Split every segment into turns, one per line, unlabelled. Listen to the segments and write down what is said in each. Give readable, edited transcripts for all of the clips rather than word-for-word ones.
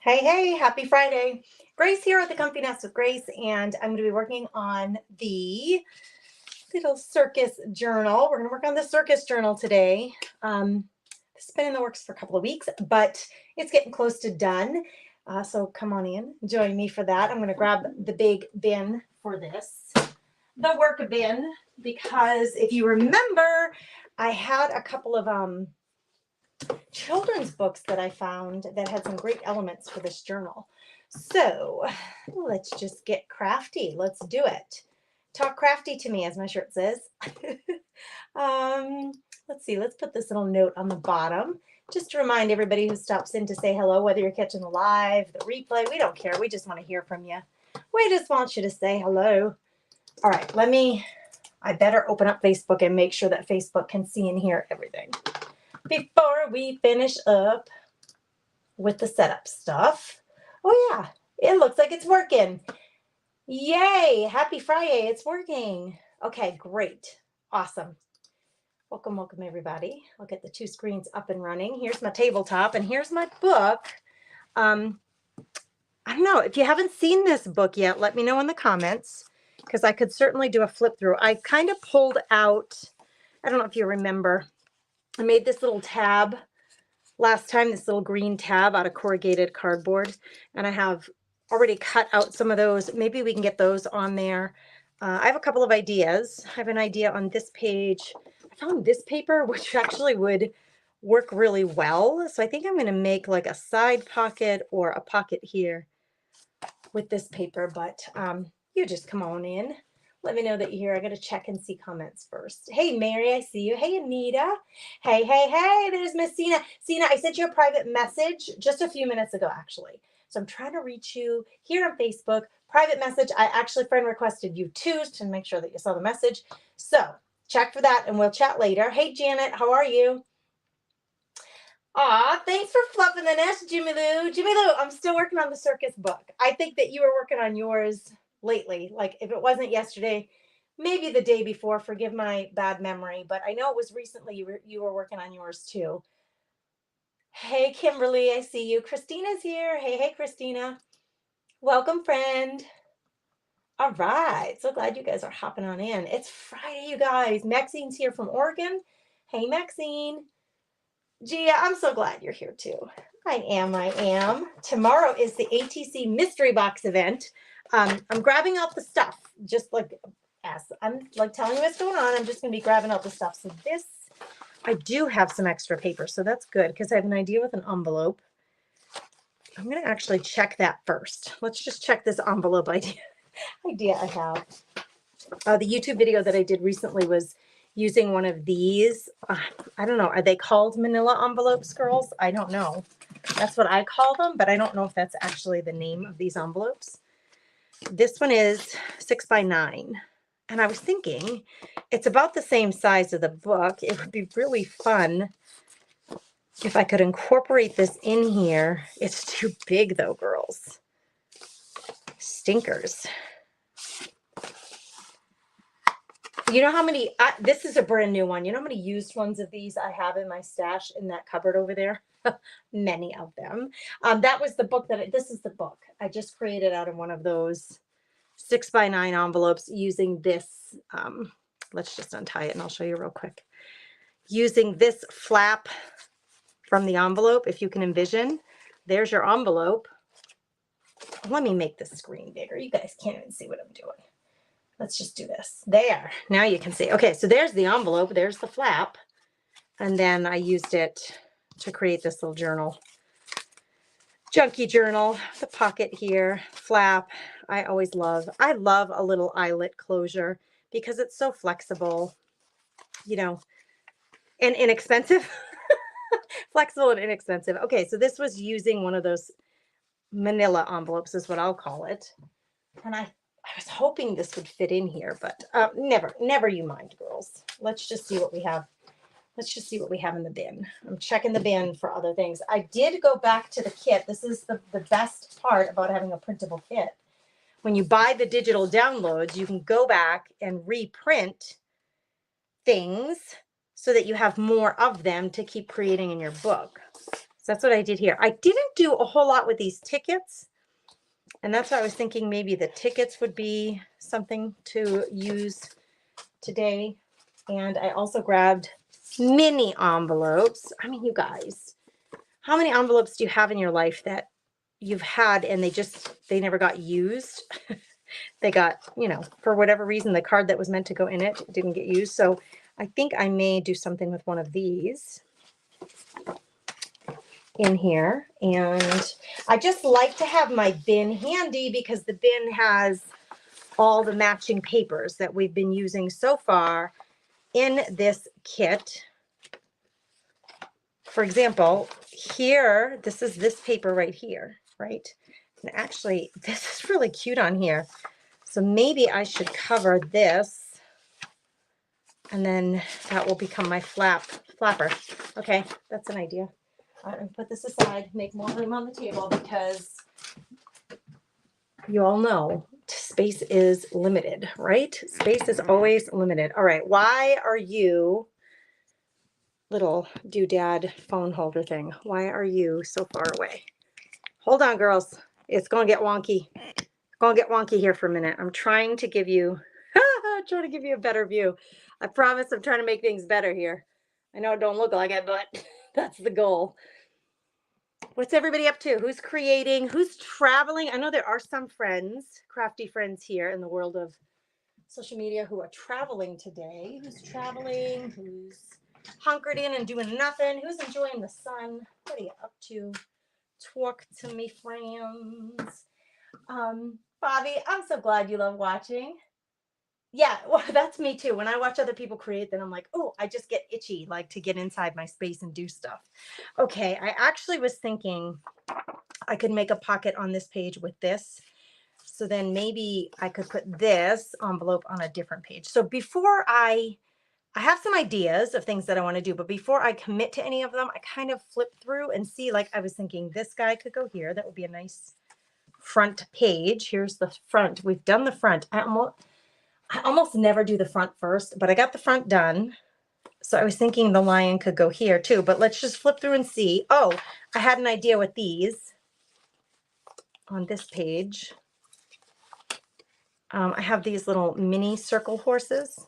Hey, happy Friday. Grace here at the Comfy Nest with Grace, and I'm going to be working on the little circus journal. We're going to work on the circus journal today. This has been in the works for a couple of weeks, but it's getting close to done. So come on in, join me for that. I'm going to grab the big bin for this, the work bin, because if you remember, I had a couple of children's books that I found that had some great elements for this journal. So let's just get crafty. Let's do it. Talk crafty to me, as my shirt says. Let's see. Let's put this little note on the bottom just to remind everybody who stops in to say hello, whether you're catching the live, the replay. We don't care. We just want to hear from you. We just want you to say hello. All right. I better open up Facebook and make sure that Facebook can see and hear everything before we finish up with the setup stuff. Oh yeah, it looks like it's working. Yay, happy Friday, it's working. Okay, great, awesome. Welcome everybody. I'll get the two screens up and running. Here's my tabletop and here's my book. I don't know, if you haven't seen this book yet, let me know in the comments, because I could certainly do a flip through. I kind of pulled out, I don't know if you remember, I made this little tab last time, this little green tab out of corrugated cardboard, and I have already cut out some of those. Maybe we can get those on there. I have a couple of ideas. I have an idea on this page. I found this paper, which actually would work really well. So I think I'm going to make like a side pocket or a pocket here with this paper, but you just come on in. Let me know that you're here. I got to check and see comments first. Hey, Mary, I see you. Hey, Anita. Hey, there's Miss Cena. Cena, I sent you a private message just a few minutes ago, actually. So I'm trying to reach you here on Facebook. Private message. I actually friend requested you too to make sure that you saw the message. So check for that and we'll chat later. Hey, Janet, how are you? Aw, thanks for fluffing the nest, Jimmy Lou. Jimmy Lou, I'm still working on the circus book. I think that you were working on yours lately. Like if it wasn't yesterday, maybe the day before. Forgive my bad memory, but I know it was recently you were working on yours too. Hey, Kimberly, I see you. Christina's here. Hey, Christina. Welcome, friend. All right. So glad you guys are hopping on in. It's Friday, you guys. Maxine's here from Oregon. Hey, Maxine. Gia, I'm so glad you're here too. I am. Tomorrow is the ATC Mystery Box event. I'm grabbing out the stuff, just like as I'm like telling you what's going on. I'm just going to be grabbing out the stuff. So this, I do have some extra paper, so that's good because I have an idea with an envelope. I'm going to actually check that first. Let's just check this envelope idea I have. The YouTube video that I did recently was using one of these. I don't know. Are they called manila envelopes, girls? I don't know. That's what I call them, but I don't know if that's actually the name of these envelopes. This one is 6x9. And I was thinking it's about the same size of the book. It would be really fun if I could incorporate this in here. It's too big though, girls. Stinkers. You know how many, this is a brand new one. You know how many used ones of these I have in my stash in that cupboard over there? Many of them. That was the book this is the book. I just created out of one of those 6x9 envelopes using this. Let's just untie it and I'll show you real quick. Using this flap from the envelope, if you can envision, there's your envelope. Let me make the screen bigger. You guys can't even see what I'm doing. Let's just do this. There. Now you can see. Okay, so there's the envelope. There's the flap. And then I used it to create this little journal. Junkie journal. The pocket here. Flap. I love a little eyelet closure because it's so flexible, you know, and inexpensive. Flexible and inexpensive. Okay, so this was using one of those manila envelopes is what I'll call it. And I was hoping this would fit in here, but never you mind, girls. Let's just see what we have. Let's just see what we have in the bin. I'm checking the bin for other things. I did go back to the kit. This is the best part about having a printable kit. When you buy the digital downloads, you can go back and reprint things so that you have more of them to keep creating in your book. So that's what I did here. I didn't do a whole lot with these tickets. And that's why I was thinking maybe the tickets would be something to use today. And I also grabbed mini envelopes. I mean, you guys, how many envelopes do you have in your life that you've had and they never got used? They got, for whatever reason, the card that was meant to go in it didn't get used. So I think I may do something with one of these in here. And I just like to have my bin handy because the bin has all the matching papers that we've been using so far in this kit. For example, here, this is this paper right here, right? And actually, this is really cute on here. So maybe I should cover this, and then that will become my flapper. Okay, that's an idea. I'm going to put this aside, make more room on the table, because you all know space is limited, right? Space is always limited. All right, why are you, little doodad phone holder thing, why are you so far away? Hold on, girls. It's going to get wonky. Going to get wonky here for a minute. I'm trying to give you, a better view. I promise I'm trying to make things better here. I know it don't look like it, but that's the goal. What's everybody up to? Who's creating? Who's traveling? I know there are some friends, crafty friends here in the world of social media who are traveling today. Who's traveling? Who's hunkered in and doing nothing? Who's enjoying the sun? What are you up to? Talk to me, friends. Bobby, I'm so glad you love watching. Yeah, well, that's me too. When I watch other people create, then I'm like, oh, I just get itchy, like to get inside my space and do stuff. Okay, I actually was thinking I could make a pocket on this page with this. So then maybe I could put this envelope on a different page. So before I have some ideas of things that I want to do, but before I commit to any of them, I kind of flip through and see, like I was thinking this guy could go here. That would be a nice front page. Here's the front. We've done the front. I almost never do the front first, but I got the front done. So I was thinking the lion could go here too, but let's just flip through and see. Oh, I had an idea with these on this page. I have these little mini circle horses.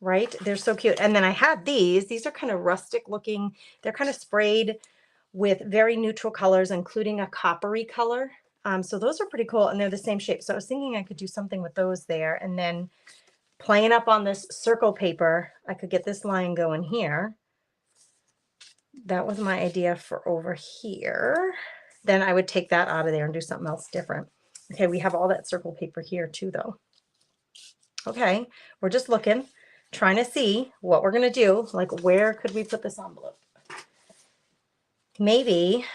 Right? They're so cute. And then I had these are kind of rustic looking. They're kind of sprayed with very neutral colors, including a coppery color. So those are pretty cool, and they're the same shape. So I was thinking I could do something with those there. And then playing up on this circle paper, I could get this line going here. That was my idea for over here. Then I would take that out of there and do something else different. Okay, we have all that circle paper here too, though. Okay, we're just looking, trying to see what we're going to do. Like, where could we put this envelope? Maybe,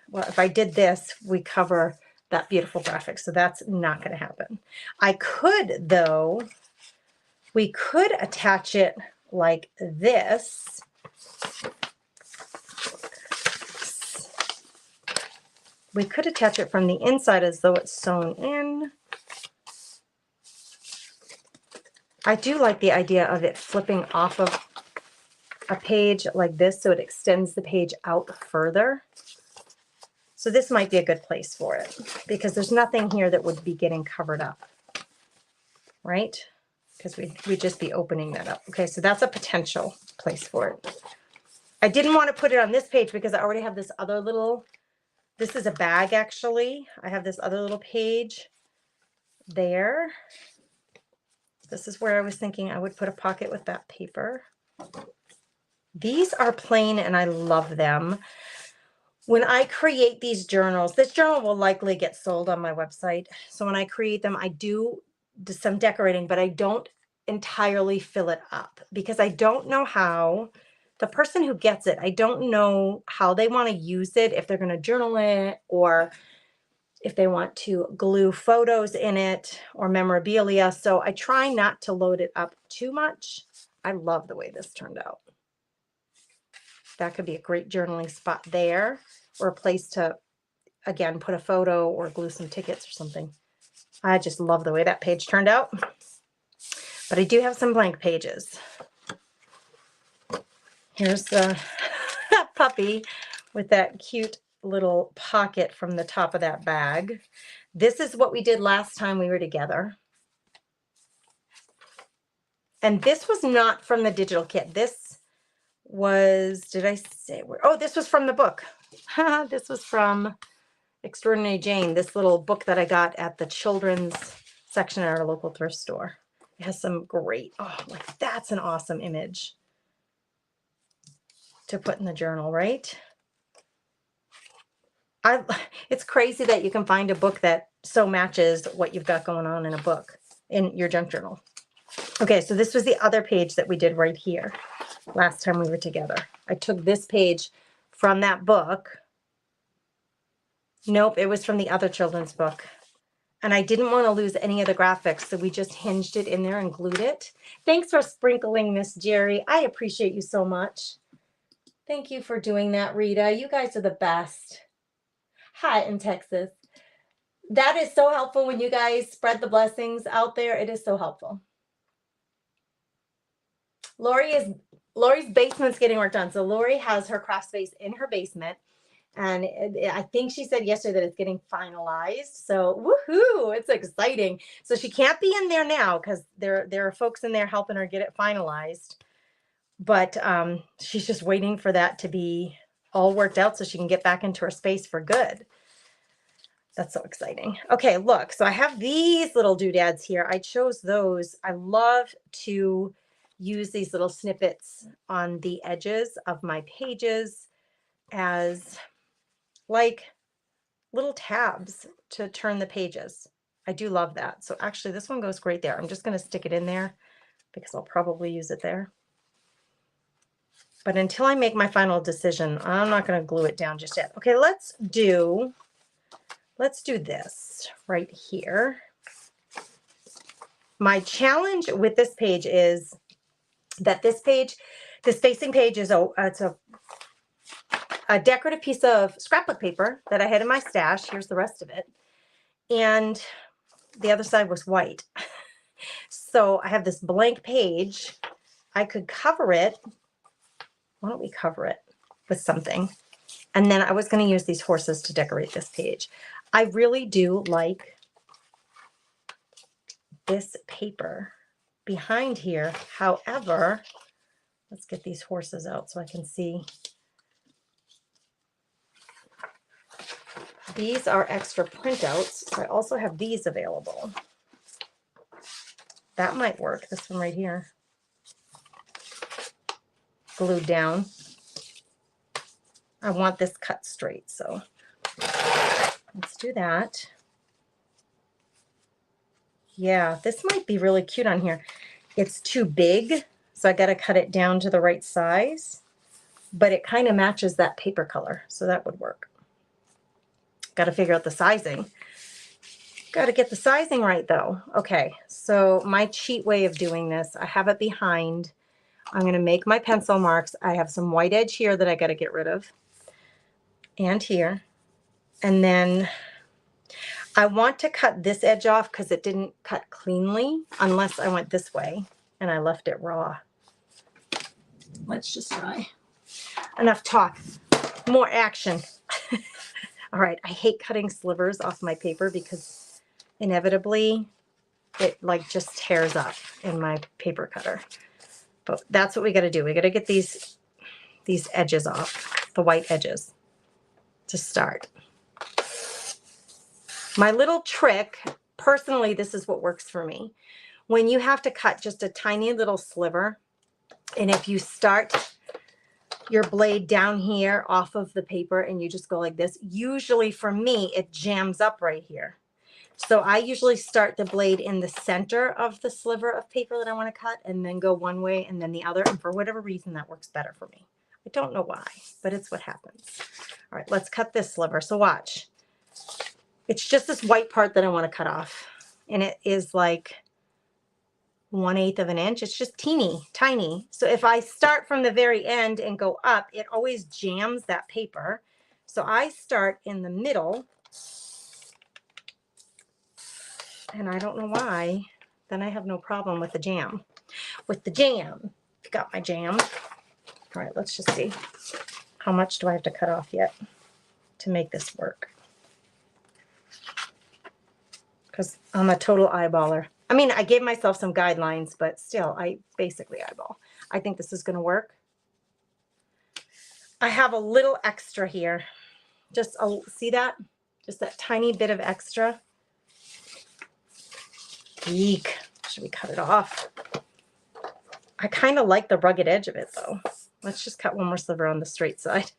well, if I did this, we cover that beautiful graphic. So that's not going to happen. I could, though, we could attach it like this. We could attach it from the inside as though it's sewn in. I do like the idea of it flipping off of a page like this so it extends the page out further. So this might be a good place for it because there's nothing here that would be getting covered up, right? Because we'd just be opening that up. Okay, so that's a potential place for it. I didn't want to put it on this page because I already have this other little, this is a bag actually. I have this other little page there. This is where I was thinking I would put a pocket with that paper. These are plain and I love them. When I create these journals, this journal will likely get sold on my website. So when I create them, I do some decorating, but I don't entirely fill it up because I don't know how the person who gets it, I don't know how they want to use it, if they're going to journal it or if they want to glue photos in it or memorabilia. So I try not to load it up too much. I love the way this turned out. That could be a great journaling spot there, or a place to, again, put a photo or glue some tickets or something. I just love the way that page turned out. But I do have some blank pages. Here's the puppy with that cute little pocket from the top of that bag. This is what we did last time we were together. And this was not from the digital kit. This was, did I say where? Oh, this was from the book. This was from Extraordinary Jane, this little book that I got at the children's section at our local thrift store. It has some great, oh, like that's an awesome image to put in the journal, right? It's crazy that you can find a book that so matches what you've got going on in a book in your junk journal. Okay, so this was the other page that we did right here last time we were together. I took this page from that book. Nope, it was from the other children's book. And I didn't want to lose any of the graphics, so we just hinged it in there and glued it. Thanks for sprinkling this, Jerry. I appreciate you so much. Thank you for doing that, Rita. You guys are the best. Hi, in Texas. That is so helpful when you guys spread the blessings out there. It is so helpful. Lori's basement's getting worked on. So Lori has her craft space in her basement. And I think she said yesterday that it's getting finalized. So woohoo, it's exciting. So she can't be in there now because there are folks in there helping her get it finalized. But she's just waiting for that to be all worked out so she can get back into her space for good. That's so exciting. Okay, look, so I have these little doodads here. I chose those. I love to use these little snippets on the edges of my pages as like little tabs to turn the pages. I do love that. So actually this one goes great there. I'm just going to stick it in there because I'll probably use it there. But until I make my final decision, I'm not going to glue it down just yet. Okay, let's do this right here. My challenge with this page is that this facing page is it's a decorative piece of scrapbook paper that I had in my stash. Here's the rest of it. And the other side was white. So I have this blank page. I could cover it. Why don't we cover it with something? And then I was going to use these horses to decorate this page. I really do like this paper behind here. However, let's get these horses out so I can see. These are extra printouts. So I also have these available. That might work. This one right here. Glued down. I want this cut straight, so let's do that. Yeah, this might be really cute on here. It's too big, so I got to cut it down to the right size, but it kind of matches that paper color, so that would work. Got to figure out the sizing. Got to get the sizing right though. Okay, so my cheat way of doing this, I have it behind. I'm going to make my pencil marks. I have some white edge here that I got to get rid of. And here. And then I want to cut this edge off because it didn't cut cleanly unless I went this way and I left it raw. Let's just try. Enough talk. More action. All right. I hate cutting slivers off my paper because inevitably it like just tears up in my paper cutter. But that's what we got to do. We got to get these edges off, the white edges, to start. My little trick, personally, this is what works for me. When you have to cut just a tiny little sliver, and if you start your blade down here off of the paper and you just go like this, usually for me, it jams up right here. So I usually start the blade in the center of the sliver of paper that I want to cut and then go one way and then the other. And for whatever reason, that works better for me. I don't know why, but it's what happens. All right, let's cut this sliver. So watch. It's just this white part that I want to cut off. And it is like 1/8 of an inch. It's just teeny tiny. So if I start from the very end and go up, it always jams that paper. So I start in the middle. And I don't know why, then I have no problem with the jam. With the jam, got my jam. All right, let's just see. How much do I have to cut off yet to make this work? Because I'm a total eyeballer. I mean, I gave myself some guidelines, but still, I basically eyeball. I think this is going to work. I have a little extra here. Just, see that? Just that tiny bit of extra. Eek. Should we cut it off? I kind of like the rugged edge of it, though. Let's just cut one more sliver on the straight side.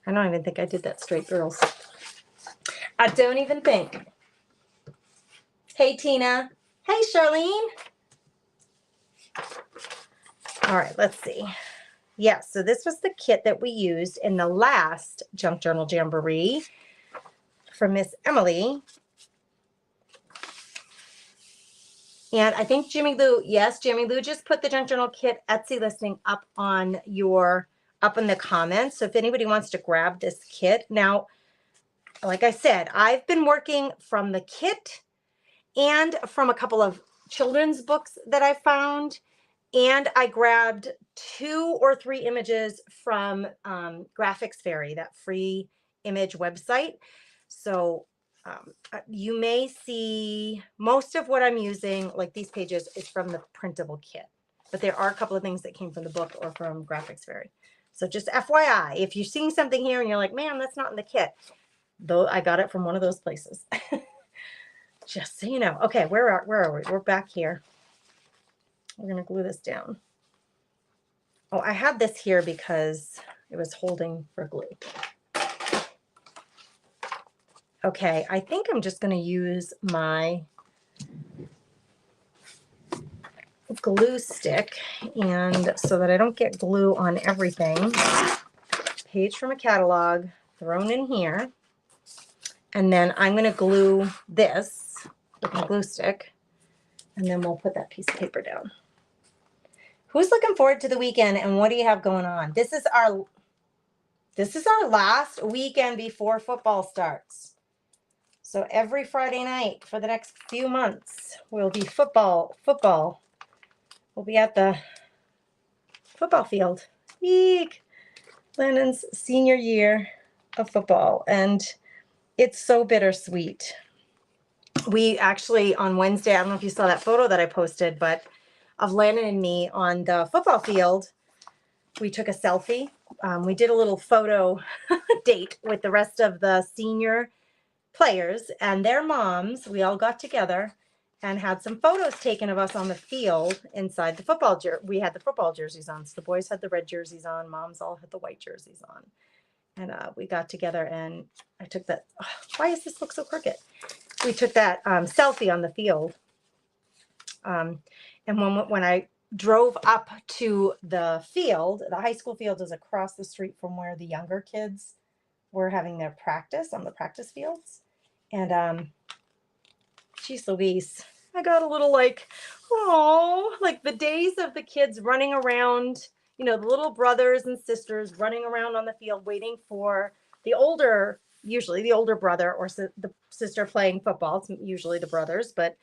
I don't even think I did that straight, girls. I don't even think. Hey, Tina. Hey, Charlene. All right, let's see. Yeah, so this was the kit that we used in the last Junk Journal Jamboree for Miss Emily. And I think Jimmy Lou, yes, Jimmy Lou just put the Junk Journal kit Etsy listing up in the comments. So if anybody wants to grab this kit. Now, like I said, I've been working from the kit and from a couple of children's books that I found. And I grabbed 2 or 3 images from Graphics Fairy, that free image website. So you may see most of what I'm using, like these pages, is from the printable kit. But there are a couple of things that came from the book or from Graphics Fairy. So just FYI, if you're seeing something here and you're like, man, that's not in the kit, though I got it from one of those places. Just so you know. Okay, where are we? We're back here. We're going to glue this down. Oh, I had this here because it was holding for glue. Okay, I think I'm just going to use my glue stick, and so that I don't get glue on everything. Page from a catalog thrown in here. And then I'm going to glue this with my glue stick, and then we'll put that piece of paper down. Who's looking forward to the weekend, and what do you have going on? This is our last weekend before football starts. So every Friday night for the next few months will be football. We'll be at the football field. Eek! Lennon's senior year of football, and it's so bittersweet. We actually, on Wednesday, I don't know if you saw that photo that I posted, but of Landon and me on the football field, we took a selfie. We did a little photo date with the rest of the senior players and their moms. We all got together and had some photos taken of us on the field inside the football jersey. We had the football jerseys on. So the boys had the red jerseys on. Moms all had the white jerseys on. And we got together and I took that. Oh, why does this look so crooked? We took that selfie on the field. And when I drove up to the field, the high school field is across the street from where the younger kids were having their practice on the practice fields. And geez Louise, I got a little like, oh, like the days of the kids running around, you know, the little brothers and sisters running around on the field waiting for the older, usually the older brother or the sister playing football. It's usually the brothers, but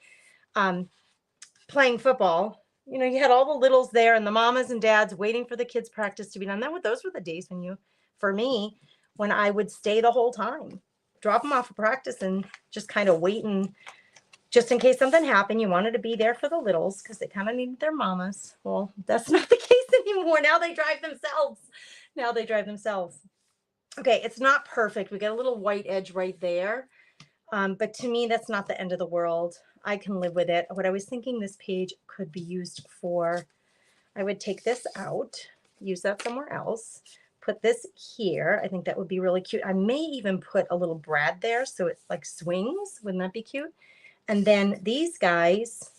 playing football, you know, you had all the littles there and the mamas and dads waiting for the kids' practice to be done. Those were the days when I would stay the whole time, drop them off of practice and just kind of wait, and just in case something happened, you wanted to be there for the littles because they kind of needed their mamas. Well, that's not the case anymore. Now they drive themselves. Okay, it's not perfect. We got a little white edge right there. But to me, that's not the end of the world. I can live with it. What I was thinking this page could be used for, I would take this out, use that somewhere else, put this here. I think that would be really cute. I may even put a little brad there so it like swings. Wouldn't that be cute? And then these guys,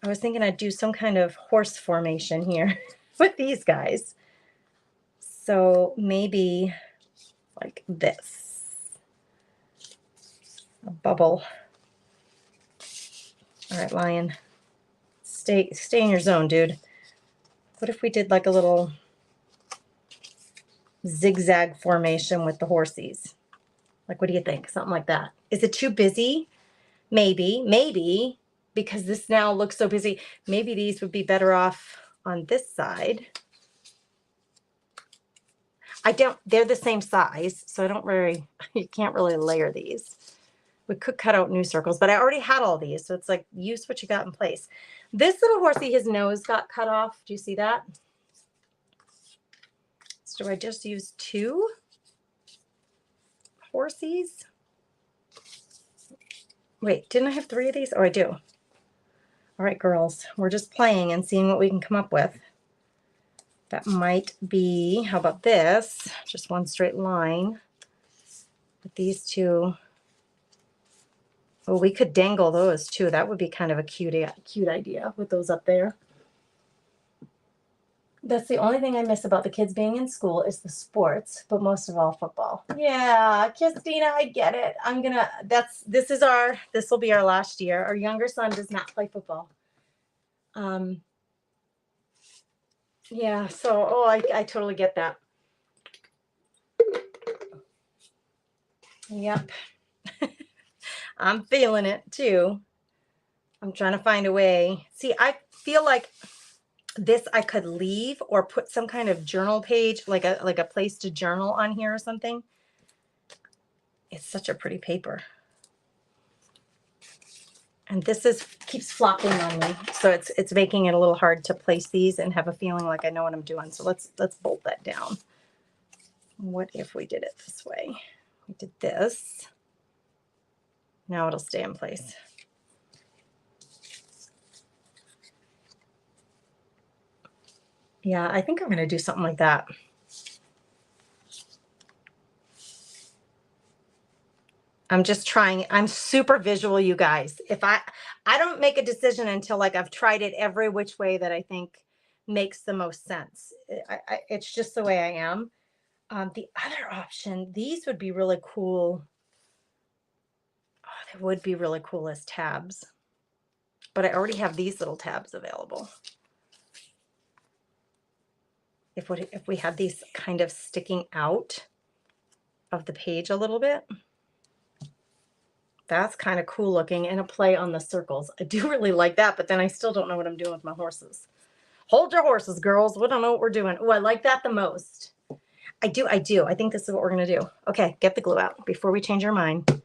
I was thinking I'd do some kind of horse formation here with these guys. So maybe like this. A bubble. All right, Lion. Stay in your zone, dude. What if we did like a little zigzag formation with the horsies? Like, what do you think? Something like that. Is it too busy? Maybe. because this now looks so busy. Maybe these would be better off on this side. They're the same size, so I don't really, you can't really layer these. We could cut out new circles, but I already had all these, so it's like, use what you got in place. This little horsey, his nose got cut off. Do you see that? So do I just use 2 horsies? Wait, didn't I have 3 of these? Oh, I do. All right, girls, we're just playing and seeing what we can come up with. That might be, how about this? Just one straight line. With these 2. Oh, we could dangle those too. That would be kind of a cute idea with those up there. That's the only thing I miss about the kids being in school is the sports, but most of all football. Yeah, Christina, I get it. This will be our last year. Our younger son does not play football. Yeah, so, I totally get that. Yep. I'm feeling it too. I'm trying to find a way. See, I feel like this I could leave or put some kind of journal page, like a place to journal on here or something. It's such a pretty paper. And this keeps flopping on me. So it's making it a little hard to place these and have a feeling like I know what I'm doing. So let's bolt that down. What if we did it this way? We did this. Now it'll stay in place. Yeah, I think I'm going to do something like that. I'm just trying. I'm super visual, you guys. If I don't make a decision until like I've tried it every which way that I think makes the most sense. It's just the way I am. The other option, these would be really cool. Oh, they would be really cool as tabs. But I already have these little tabs available. If we had these kind of sticking out of the page a little bit. That's kind of cool looking, and a play on the circles. I do really like that, but then I still don't know what I'm doing with my horses. Hold your horses, girls. We don't know what we're doing. Oh, I like that the most. I do. I think this is what we're going to do. Okay, get the glue out before we change our mind.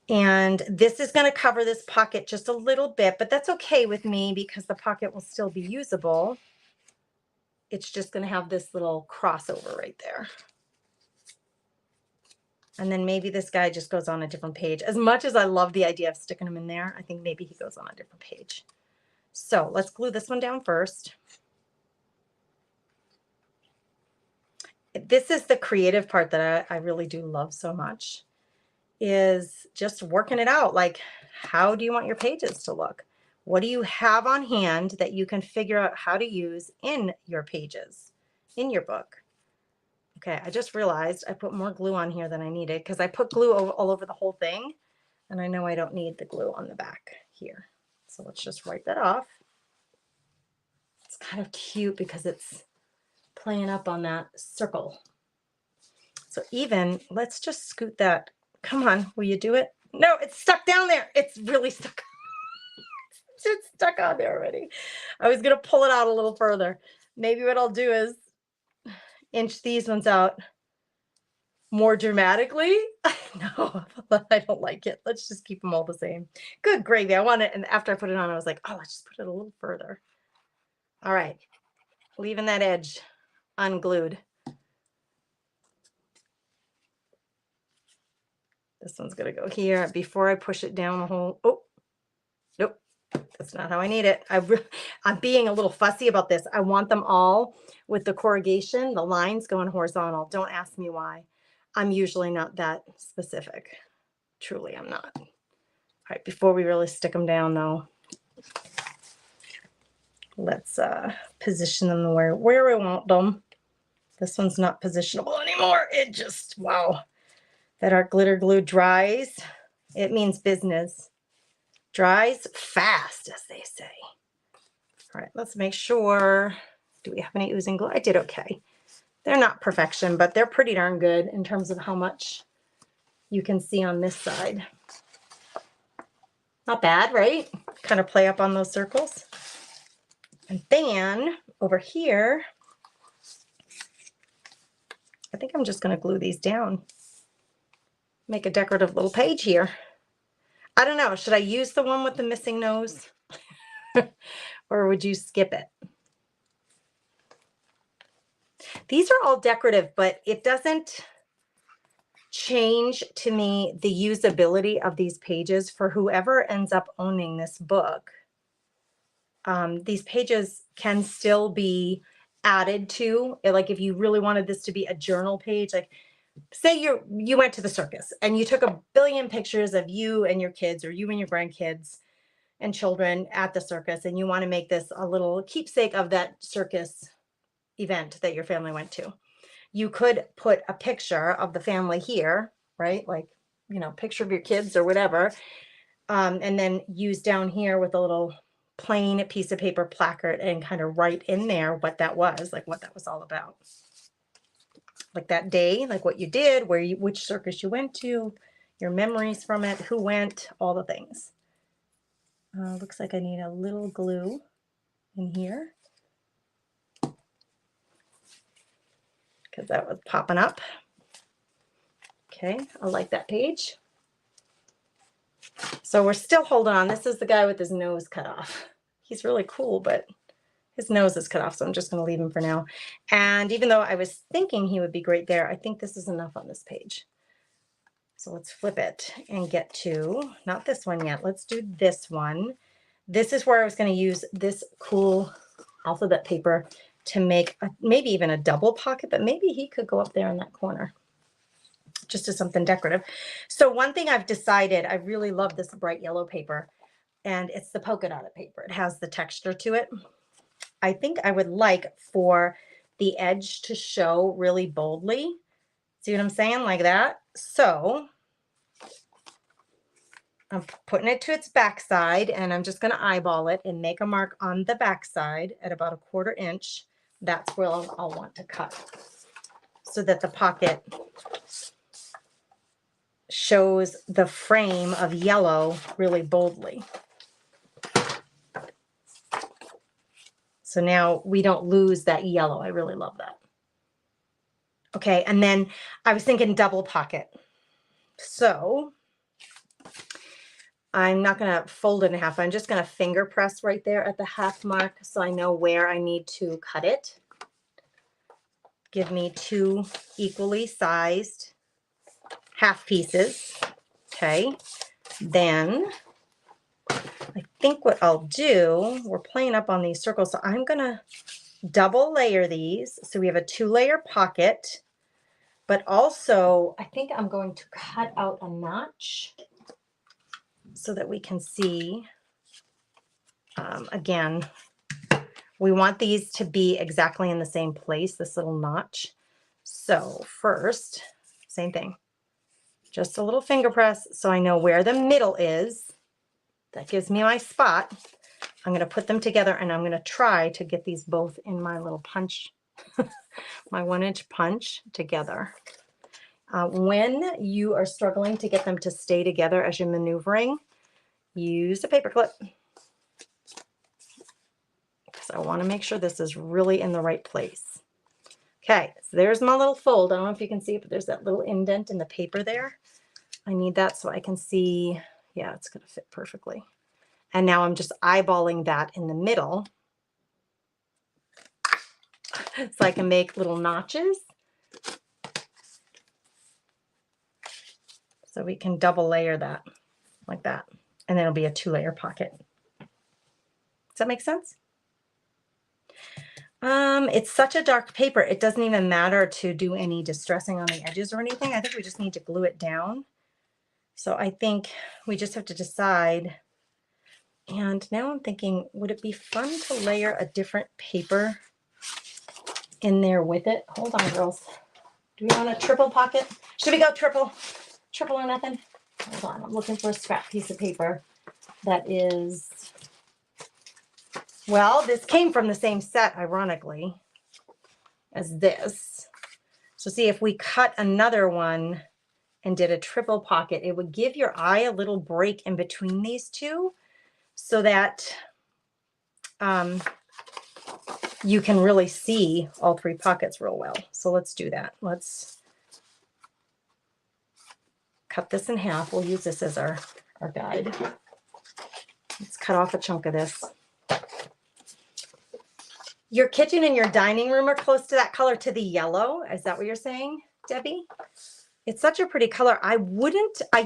And this is going to cover this pocket just a little bit, but that's okay with me because the pocket will still be usable. It's just going to have this little crossover right there. And then maybe this guy just goes on a different page. As much as I love the idea of sticking him in there, I think maybe he goes on a different page. So let's glue this one down first. This is the creative part that I really do love so much, is just working it out. Like, how do you want your pages to look? What do you have on hand that you can figure out how to use in your pages, in your book? Okay, I just realized I put more glue on here than I needed because I put glue all over the whole thing, and I know I don't need the glue on the back here. So let's just wipe that off. It's kind of cute because it's playing up on that circle. So even, let's just scoot that. Come on, will you do it? No, it's stuck down there. It's really stuck. It's stuck on there already. I was going to pull it out a little further. Maybe what I'll do is inch these ones out more dramatically. No, I don't like it. Let's just keep them all the same. Good gravy. I want it. And after I put it on, I was like, oh, let's just put it a little further. All right. Leaving that edge unglued. This one's going to go here before I push it down the whole. Oh, nope. That's not how I need it. I'm being a little fussy about this. I want them all with the corrugation, the lines going horizontal. Don't ask me why. I'm usually not that specific. Truly, I'm not. All right, before we really stick them down, though, let's position them where we want them. This one's not positionable anymore. It just, wow. That our glitter glue dries. It means business. Dries fast, as they say. All right, let's make sure. Do we have any oozing glue? I did okay. They're not perfection, but they're pretty darn good in terms of how much you can see on this side. Not bad, right? Kind of play up on those circles. And then over here, I think I'm just going to glue these down. Make a decorative little page here. I don't know. Should I use the one with the missing nose? Or would you skip it? These are all decorative, but it doesn't change to me the usability of these pages for whoever ends up owning this book. These pages can still be added to, like if you really wanted this to be a journal page, like say you went to the circus and you took a billion pictures of you and your kids, or you and your grandkids and children at the circus, and you want to make this a little keepsake of that circus event that your family went to. You could put a picture of the family here, right? Like, you know, picture of your kids or whatever. And then use down here with a little plain piece of paper placard and kind of write in there what that was, like what that was all about. Like that day, like what you did, which circus you went to, your memories from it, who went, all the things. Looks like I need a little glue in here because that was popping up. Okay, I like that page. So we're still holding on. This is the guy with his nose cut off. He's really cool, but his nose is cut off, so I'm just going to leave him for now. And even though I was thinking he would be great there, I think this is enough on this page. So let's flip it and get to, not this one yet. Let's do this one. This is where I was going to use this cool alphabet paper to make maybe even a double pocket, but maybe he could go up there in that corner just as something decorative. So one thing I've decided, I really love this bright yellow paper, and it's the polka dotted paper. It has the texture to it. I think I would like for the edge to show really boldly. See what I'm saying? Like that. So I'm putting it to its backside, and I'm just going to eyeball it and make a mark on the backside at about 1/4 inch. That's where I'll want to cut so that the pocket shows the frame of yellow really boldly. So now we don't lose that yellow. I really love that. Okay, and then I was thinking double pocket. So I'm not going to fold it in half. I'm just going to finger press right there at the half mark so I know where I need to cut it. Give me 2 equally sized half pieces. Okay, then I think what I'll do, we're playing up on these circles, so I'm going to double layer these. So we have a 2-layer pocket, but also I think I'm going to cut out a notch so that we can see, again, we want these to be exactly in the same place, this little notch. So first, same thing, just a little finger press so I know where the middle is. That gives me my spot. I'm going to put them together, and I'm going to try to get these both in my little punch, my 1-inch punch together. When you are struggling to get them to stay together as you're maneuvering, use a paper clip. Because I want to make sure this is really in the right place. Okay, so there's my little fold. I don't know if you can see it, but there's that little indent in the paper there. I need that so I can see, yeah, it's going to fit perfectly. And now I'm just eyeballing that in the middle so I can make little notches. So we can double layer that like that. And then it'll be a 2-layer pocket. Does that make sense? It's such a dark paper. It doesn't even matter to do any distressing on the edges or anything. I think we just need to glue it down. So I think we just have to decide. And now I'm thinking, would it be fun to layer a different paper in there with it? Hold on, girls. Do we want a triple pocket? Should we go triple? Triple or nothing? Hold on, I'm looking for a scrap piece of paper that is, well, this came from the same set, ironically, as this. So see if we cut another one and did a triple pocket, it would give your eye a little break in between these two so that you can really see all three pockets real well. So let's do that. Let's cut this in half. We'll use this as our guide. Let's cut off a chunk of this. Your kitchen and your dining room are close to that color, to the yellow. Is that what you're saying, Debbie? It's such a pretty color. I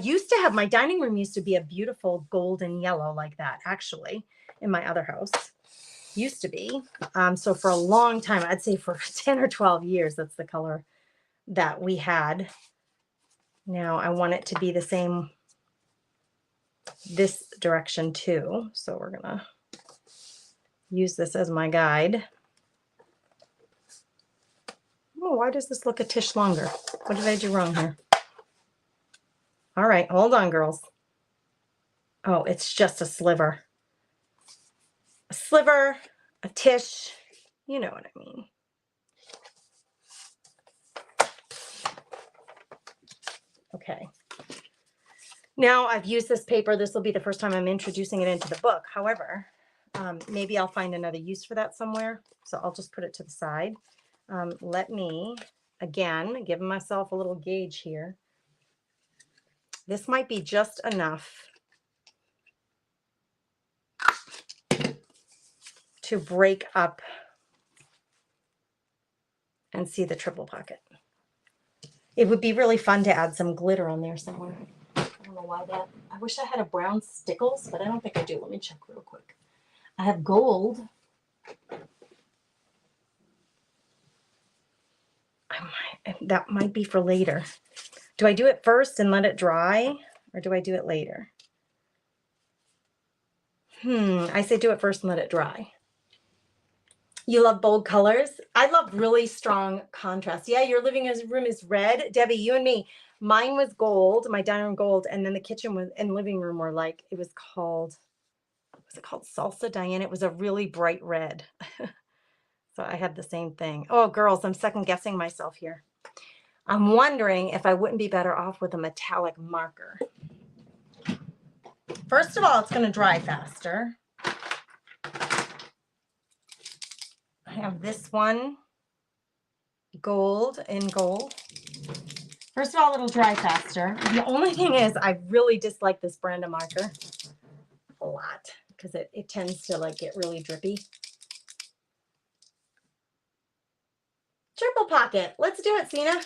used to have, my dining room used to be a beautiful golden yellow like that, actually, in my other house. Used to be. So for a long time, I'd say for 10 or 12 years, that's the color that we had. Now I want it to be the same this direction too. So we're gonna use this as my guide. Oh, why does this look a tish longer? What did I do wrong here? All right, hold on, girls. Oh, it's just a sliver. A sliver, a tish, you know what I mean. Okay. Now I've used this paper. This will be the first time I'm introducing it into the book. However, maybe I'll find another use for that somewhere. So I'll just put it to the side. Let me, again, give myself a little gauge here. This might be just enough to break up and see the triple pocket. It would be really fun to add some glitter on there somewhere. I don't know why that. I wish I had a brown stickles, but I don't think I do. Let me check real quick. I have gold. That might be for later. Do I do it first and let it dry, or do I do it later? I say do it first and let it dry. You love bold colors. I love really strong contrast. Yeah, your living room is red. Debbie, you and me. Mine was gold, my dining room gold, and then the kitchen was and living room were like, it was called Salsa, Diane? It was a really bright red. So I had the same thing. Oh, girls, I'm second guessing myself here. I'm wondering if I wouldn't be better off with a metallic marker. First of all, it's going to dry faster. I have this one, gold in gold. First of all, it'll dry faster. The only thing is I really dislike this brand of marker a lot because it tends to like get really drippy. Triple pocket. Let's do it, Sina.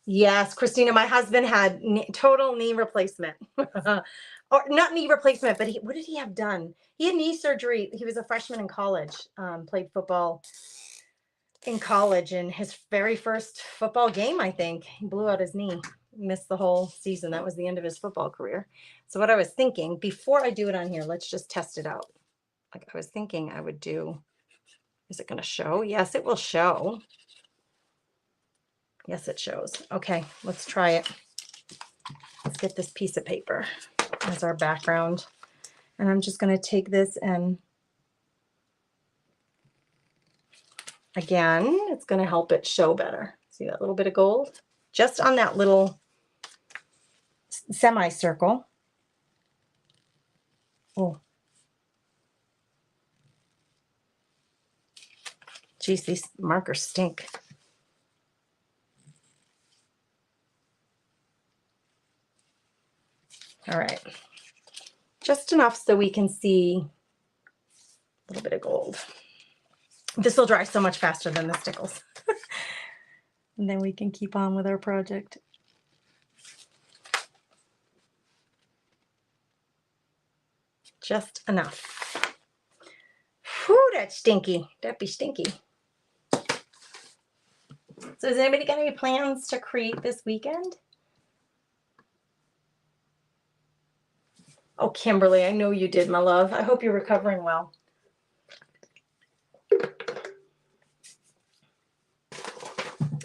Yes, Christina, my husband had total knee replacement. Or not knee replacement, but what did he have done? He had knee surgery. He was a freshman in college, played football in college, and his very first football game, I think, he blew out his knee, missed the whole season. That was the end of his football career. So what I was thinking, before I do it on here, let's just test it out. Like I was thinking I would do, is it going to show? Yes, it will show. Yes, it shows. Okay, let's try it. Let's get this piece of paper as our background. And I'm just going to take this and again, it's going to help it show better. See that little bit of gold? Just on that little semicircle. Oh. Geez, these markers stink. All right. Just enough so we can see a little bit of gold. This will dry so much faster than the stickles. And then we can keep on with our project. Just enough. Whew, that's stinky. That'd be stinky. So has anybody got any plans to create this weekend? Oh, Kimberly, I know you did, my love. I hope you're recovering well.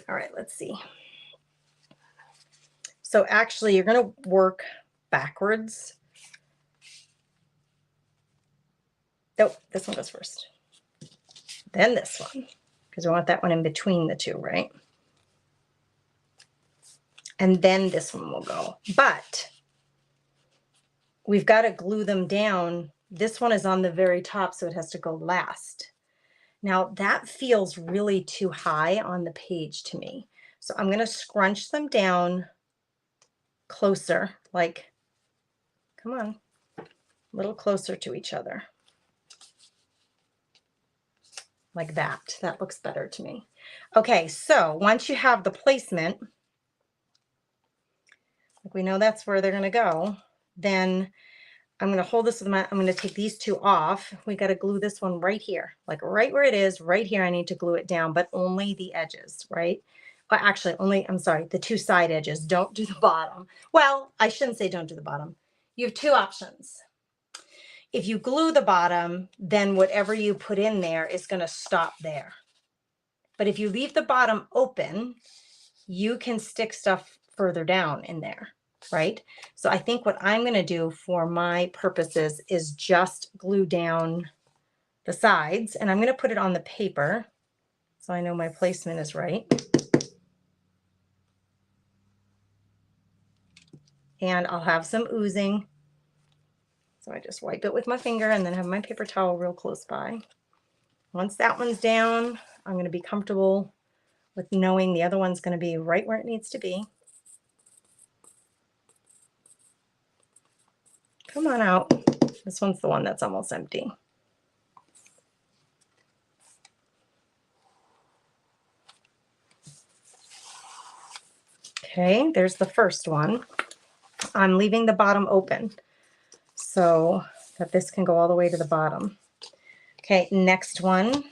All right, let's see. So actually, you're going to work backwards. Nope, this one goes first. Then this one, because we want that one in between the two, right? and then this one will go. But we've got to glue them down. This one is on the very top, so it has to go last. Now that feels really too high on the page to me. So I'm going to scrunch them down closer, like, come on, a little closer to each other. Like that. That looks better to me. Okay, so once you have the placement, like we know that's where they're going to go, then I'm going to hold this with my, I'm going to take these two off. We got to glue this one right here, like right where it is, right here. I need to glue it down, but only the edges, right? Well, actually only, I'm sorry, the two side edges. Don't do the bottom. Well, I shouldn't say don't do the bottom. You have two options. If you glue the bottom, then whatever you put in there is going to stop there. But if you leave the bottom open, you can stick stuff further down in there, right? So I think what I'm going to do for my purposes is just glue down the sides, and I'm going to put it on the paper so I know my placement is right. And I'll have some oozing. So I just wipe it with my finger and then have my paper towel real close by. Once that one's down, I'm going to be comfortable with knowing the other one's going to be right where it needs to be. Come on out. This one's the one that's almost empty. Okay, there's the first one. I'm leaving the bottom open so that this can go all the way to the bottom. Okay, next one.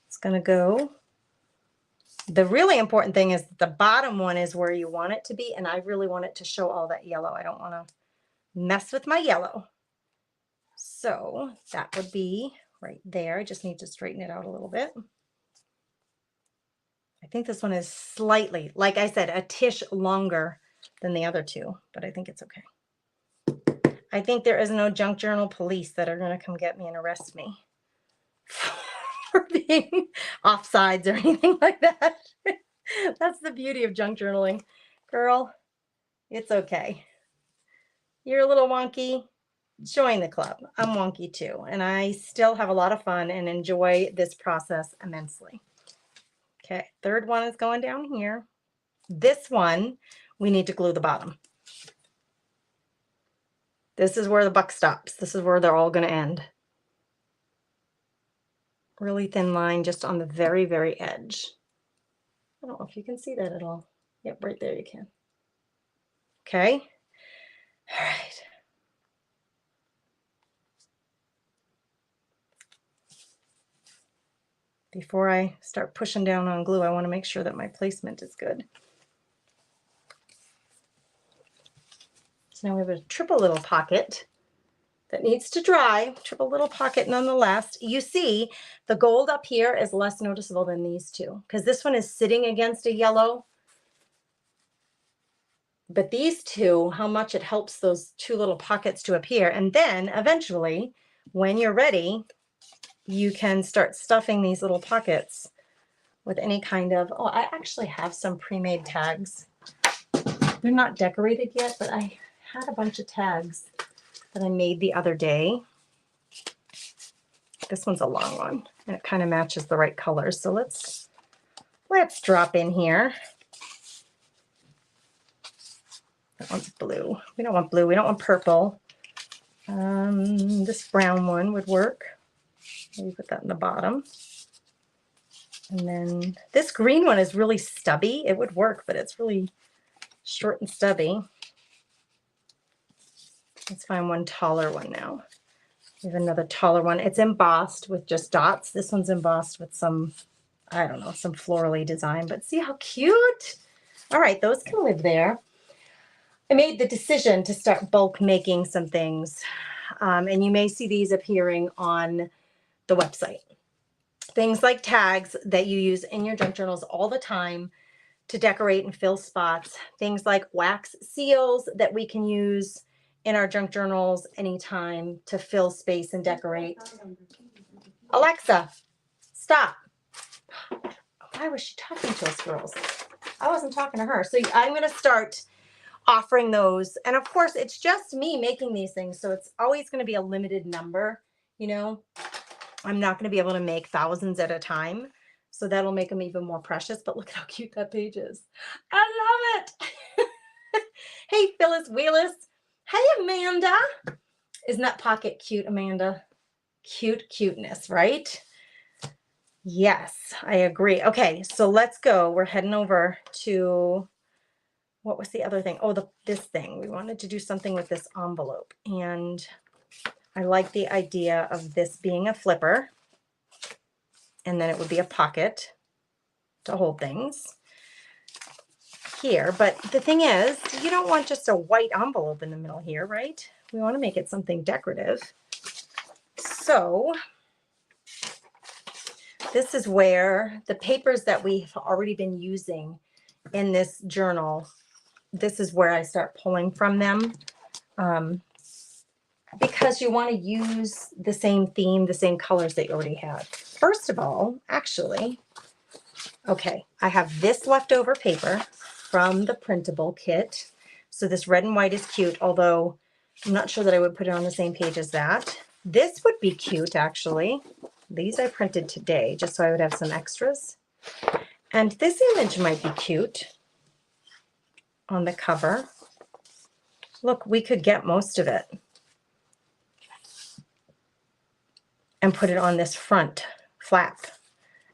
It's going to go. The really important thing is the bottom one is where you want it to be, and I really want it to show all that yellow. I don't want to mess with my yellow. So that would be right there. I just need to straighten it out a little bit. I think this one is slightly, like I said, a tish longer than the other two, but I think it's okay. I think there is no junk journal police that are going to come get me and arrest me for being offsides or anything like that. That's the beauty of junk journaling. Girl, it's okay. You're a little wonky. Join the club. I'm wonky too, and I still have a lot of fun and enjoy this process immensely. Okay, third one is going down here. This one, we need to glue the bottom. This is where the buck stops. This is where they're all going to end. Really thin line just on the very, very edge. I don't know if you can see that at all. Yep, right there you can. Okay. All right. Before I start pushing down on glue, I want to make sure that my placement is good. So now we have a triple little pocket that needs to dry, triple little pocket nonetheless. You see the gold up here is less noticeable than these two because this one is sitting against a yellow. But these two, how much it helps those two little pockets to appear. And then eventually, when you're ready, you can start stuffing these little pockets with any kind of, oh, I actually have some pre-made tags. They're not decorated yet, but I had a bunch of tags that I made the other day. This one's a long one, and it kind of matches the right colors. So let's drop in here. That one's blue. We don't want blue. We don't want purple. This brown one would work. Maybe put that in the bottom. And then this green one is really stubby. It would work, but it's really short and stubby. Let's find one taller one now. We have another taller one. It's embossed with just dots. This one's embossed with some, I don't know, some florally design, but see how cute? All right, those can live there. I made the decision to start bulk making some things, and you may see these appearing on the website. Things like tags that you use in your junk journals all the time to decorate and fill spots. Things like wax seals that we can use in our junk journals anytime to fill space and decorate. Alexa, stop. Why was she talking to us girls? I wasn't talking to her. So I'm going to start offering those. And of course, it's just me making these things. So it's always going to be a limited number. You know, I'm not going to be able to make thousands at a time. So that'll make them even more precious. But look at how cute that page is. I love it. Hey, Phyllis Wheelis. Hey, Amanda. Isn't that pocket cute, Amanda? Cute cuteness, right? Yes, I agree. Okay, so let's go. We're heading over to, what was the other thing? Oh, this thing. We wanted to do something with this envelope. And I like the idea of this being a flipper. And then it would be a pocket to hold things here. But the thing is, you don't want just a white envelope in the middle here, right? We want to make it something decorative. So this is where the papers that we've already been using in this journal, this is where I start pulling from them, because you want to use the same theme, the same colors that you already had. First of all, actually, okay, I have this leftover paper from the printable kit. So this red and white is cute, although I'm not sure that I would put it on the same page as that. This would be cute, actually. These I printed today, just so I would have some extras. And this image might be cute on the cover. Look, we could get most of it and put it on this front flap.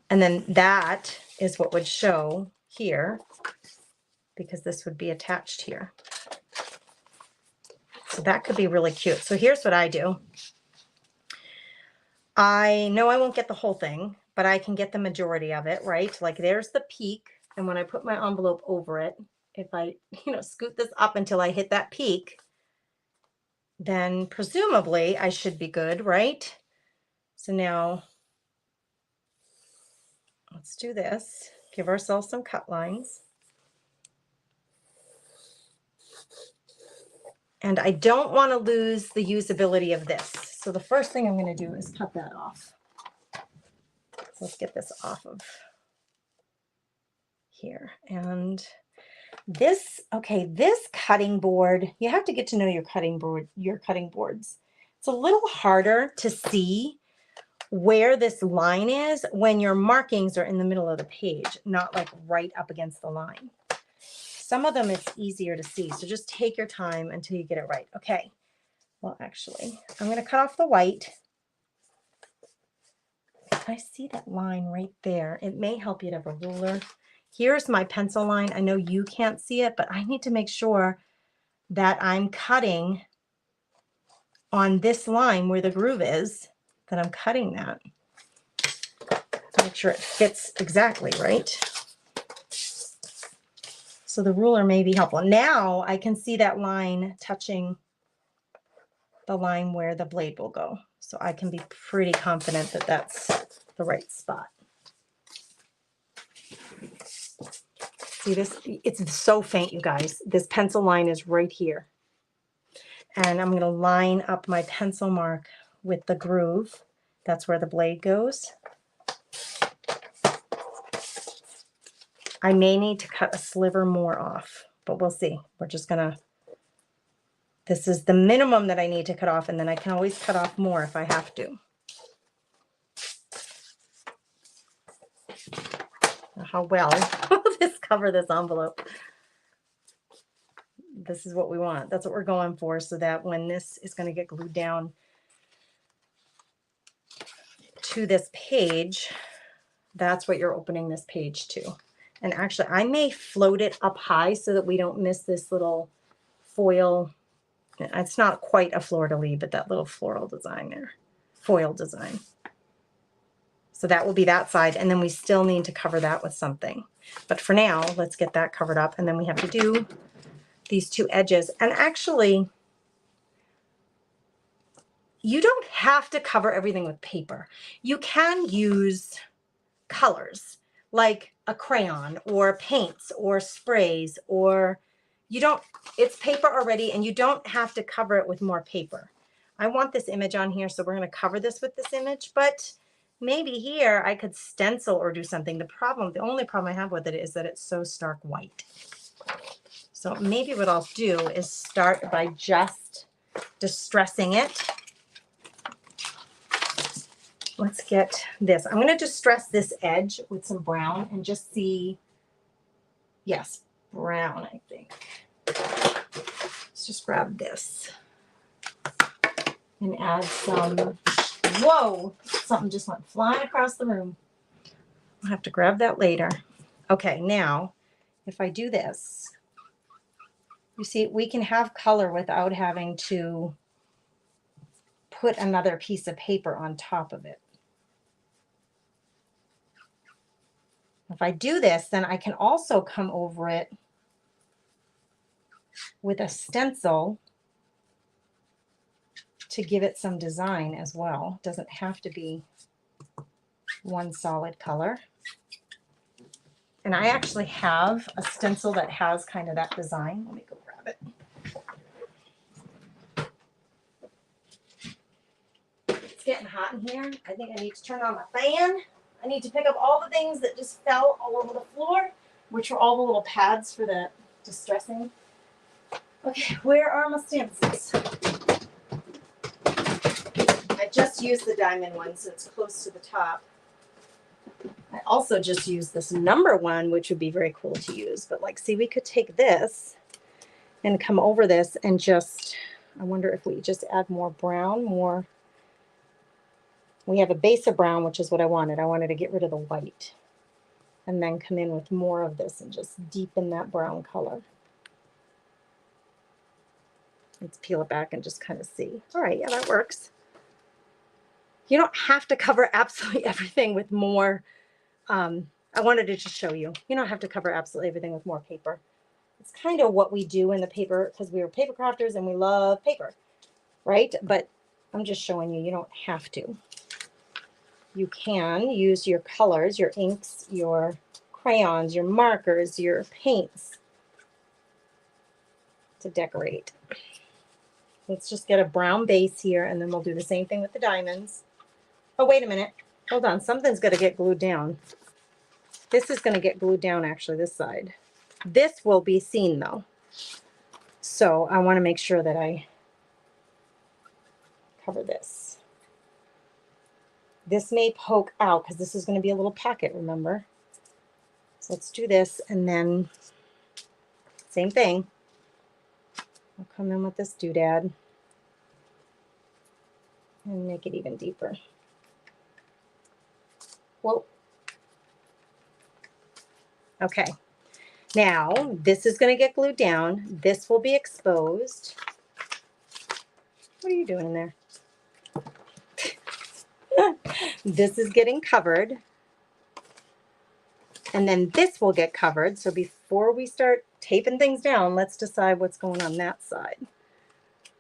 And then that is what would show here, because this would be attached here. So that could be really cute. So here's what I do. I know I won't get the whole thing, but I can get the majority of it, right? Like there's the peak. And when I put my envelope over it, if I, scoot this up until I hit that peak, then presumably I should be good, right? So now let's do this. Give ourselves some cut lines. And I don't want to lose the usability of this. So the first thing I'm going to do is cut that off. So let's get this off of here. And this, okay, this cutting board, you have to get to know your cutting boards. It's a little harder to see where this line is when your markings are in the middle of the page, not like right up against the line. Some of them it's easier to see, so just take your time until you get it right. Okay, well actually, I'm going to cut off the white. I see that line right there. It may help you to have a ruler. Here's my pencil line. I know you can't see it, but I need to make sure that I'm cutting on this line where the groove is, that I'm cutting that. Make sure it fits exactly right. So the ruler may be helpful. Now I can see that line touching the line where the blade will go. So I can be pretty confident that that's the right spot. See this? It's so faint, you guys. This pencil line is right here. And I'm going to line up my pencil mark with the groove. That's where the blade goes. I may need to cut a sliver more off, but we'll see. We're just going to, this is the minimum that I need to cut off, and then I can always cut off more if I have to. How well will this cover this envelope? This is what we want. That's what we're going for, so that when this is going to get glued down to this page, that's what you're opening this page to. And actually, I may float it up high so that we don't miss this little foil. It's not quite a fleur-de-lis, but that little floral design there, foil design. So that will be that side, and then we still need to cover that with something. But for now, let's get that covered up, and then we have to do these two edges. And actually, you don't have to cover everything with paper. You can use colors like a crayon or paints or sprays, or you don't, it's paper already and you don't have to cover it with more paper. I want this image on here, so we're going to cover this with this image, but maybe here I could stencil or do something. The only problem I have with it is that it's so stark white. So maybe what I'll do is start by just distressing it. Let's get this. I'm going to distress this edge with some brown and just see. Yes, brown, I think. Let's just grab this and add some. Whoa, something just went flying across the room. I'll have to grab that later. Okay, now if I do this, you see, we can have color without having to put another piece of paper on top of it. If I do this, then I can also come over it with a stencil to give it some design as well. It doesn't have to be one solid color. And I actually have a stencil that has kind of that design. Let me go grab it. It's getting hot in here. I think I need to turn on my fan. I need to pick up all the things that just fell all over the floor, which are all the little pads for the distressing. Okay, where are my stencils? I just used the diamond one, so it's close to the top. I also just used this number one, which would be very cool to use. But like, see, we could take this and come over this and just, I wonder if we just add more brown, more. We have a base of brown, which is what I wanted. I wanted to get rid of the white and then come in with more of this and just deepen that brown color. Let's peel it back and just kind of see. All right, yeah, that works. You don't have to cover absolutely everything with more. I wanted to just show you. You don't have to cover absolutely everything with more paper. It's kind of what we do in the paper because we are paper crafters and we love paper, right? But I'm just showing you, you don't have to. You can use your colors, your inks, your crayons, your markers, your paints to decorate. Let's just get a brown base here and then we'll do the same thing with the diamonds. Oh, wait a minute. Hold on. Something's going to get glued down. This is going to get glued down, actually, this side. This will be seen, though. So I want to make sure that I cover this. This may poke out because this is going to be a little pocket, remember? So let's do this and then same thing. I'll come in with this doodad and make it even deeper. Whoa. Okay. Now, this is going to get glued down. This will be exposed. What are you doing in there? This is getting covered. And then this will get covered. So before we start taping things down, let's decide what's going on that side.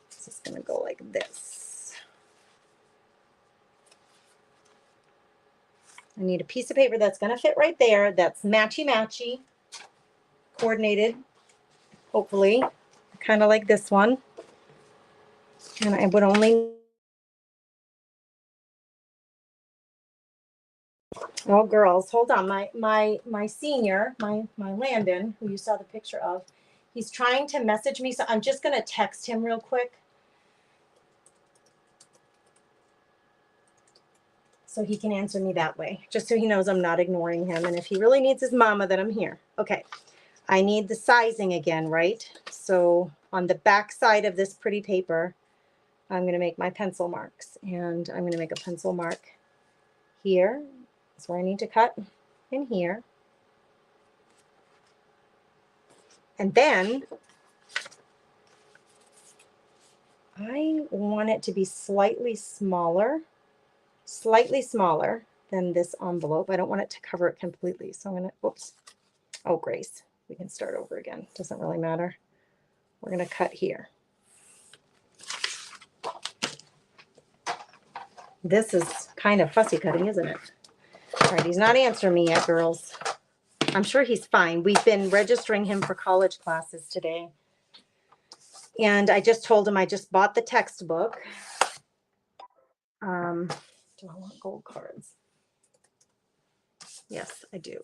This is going to go like this. I need a piece of paper that's going to fit right there. That's matchy-matchy, coordinated, hopefully, kind of like this one. And I would only... Oh, girls, hold on. My senior, my Landon, who you saw the picture of, he's trying to message me. So I'm just going to text him real quick. So he can answer me that way, just so he knows I'm not ignoring him. And if he really needs his mama, then I'm here. Okay. I need the sizing again, right? So on the back side of this pretty paper, I'm going to make my pencil marks. And I'm going to make a pencil mark here. That's where I need to cut in here. And then I want it to be slightly smaller than this envelope. I don't want it to cover it completely. So I'm going to, oops. Oh, Grace, we can start over again. Doesn't really matter. We're going to cut here. This is kind of fussy cutting, isn't it? All right, he's not answering me yet, girls. I'm sure he's fine. We've been registering him for college classes today. And I just told him I just bought the textbook. Do I want gold cards? Yes, I do.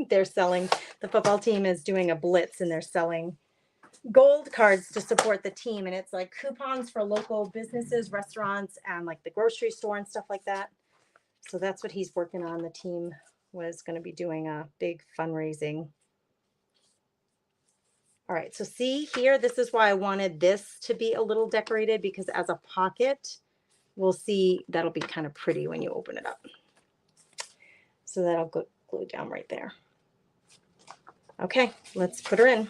They're selling, the football team is doing a blitz and they're selling gold cards to support the team. And it's like coupons for local businesses, restaurants, and like the grocery store and stuff like that. So that's what he's working on. The team was going to be doing a big fundraising. All right, so see here, this is why I wanted this to be a little decorated, because as a pocket, we'll see that'll be kind of pretty when you open it up. So that'll go glue down right there. Okay, let's put her in.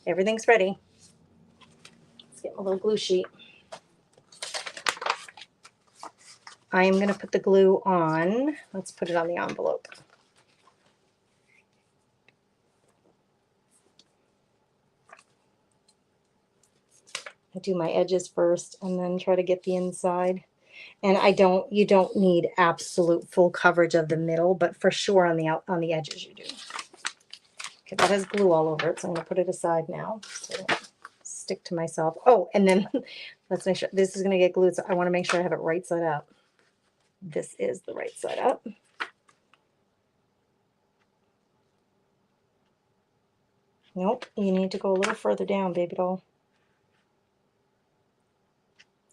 Everything's ready. Let's get my little glue sheet. I am going to put the glue on. Let's put it on the envelope. I do my edges first and then try to get the inside. And you don't need absolute full coverage of the middle, but for sure on the edges you do. Okay, that has glue all over it, so I'm going to put it aside now so I don't stick to myself. Oh, and then let's make sure this is going to get glued, so I want to make sure I have it right side up. This is the right side up. Nope, you need to go a little further down, baby doll.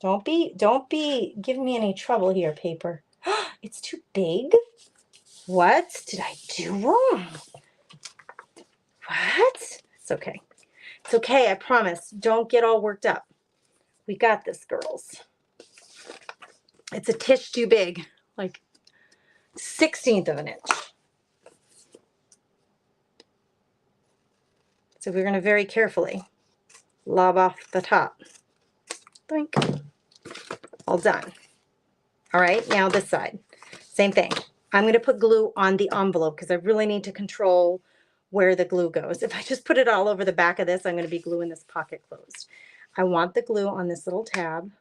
Don't be giving me any trouble here, paper. It's too big. What did I do wrong? What? It's okay. It's okay, I promise. Don't get all worked up. We got this, girls. It's a tish too big, like 1/16 of an inch. So we're going to very carefully lob off the top. Boink. All done. All right, now this side. Same thing. I'm going to put glue on the envelope because I really need to control where the glue goes. If I just put it all over the back of this, I'm going to be gluing this pocket closed. I want the glue on this little tab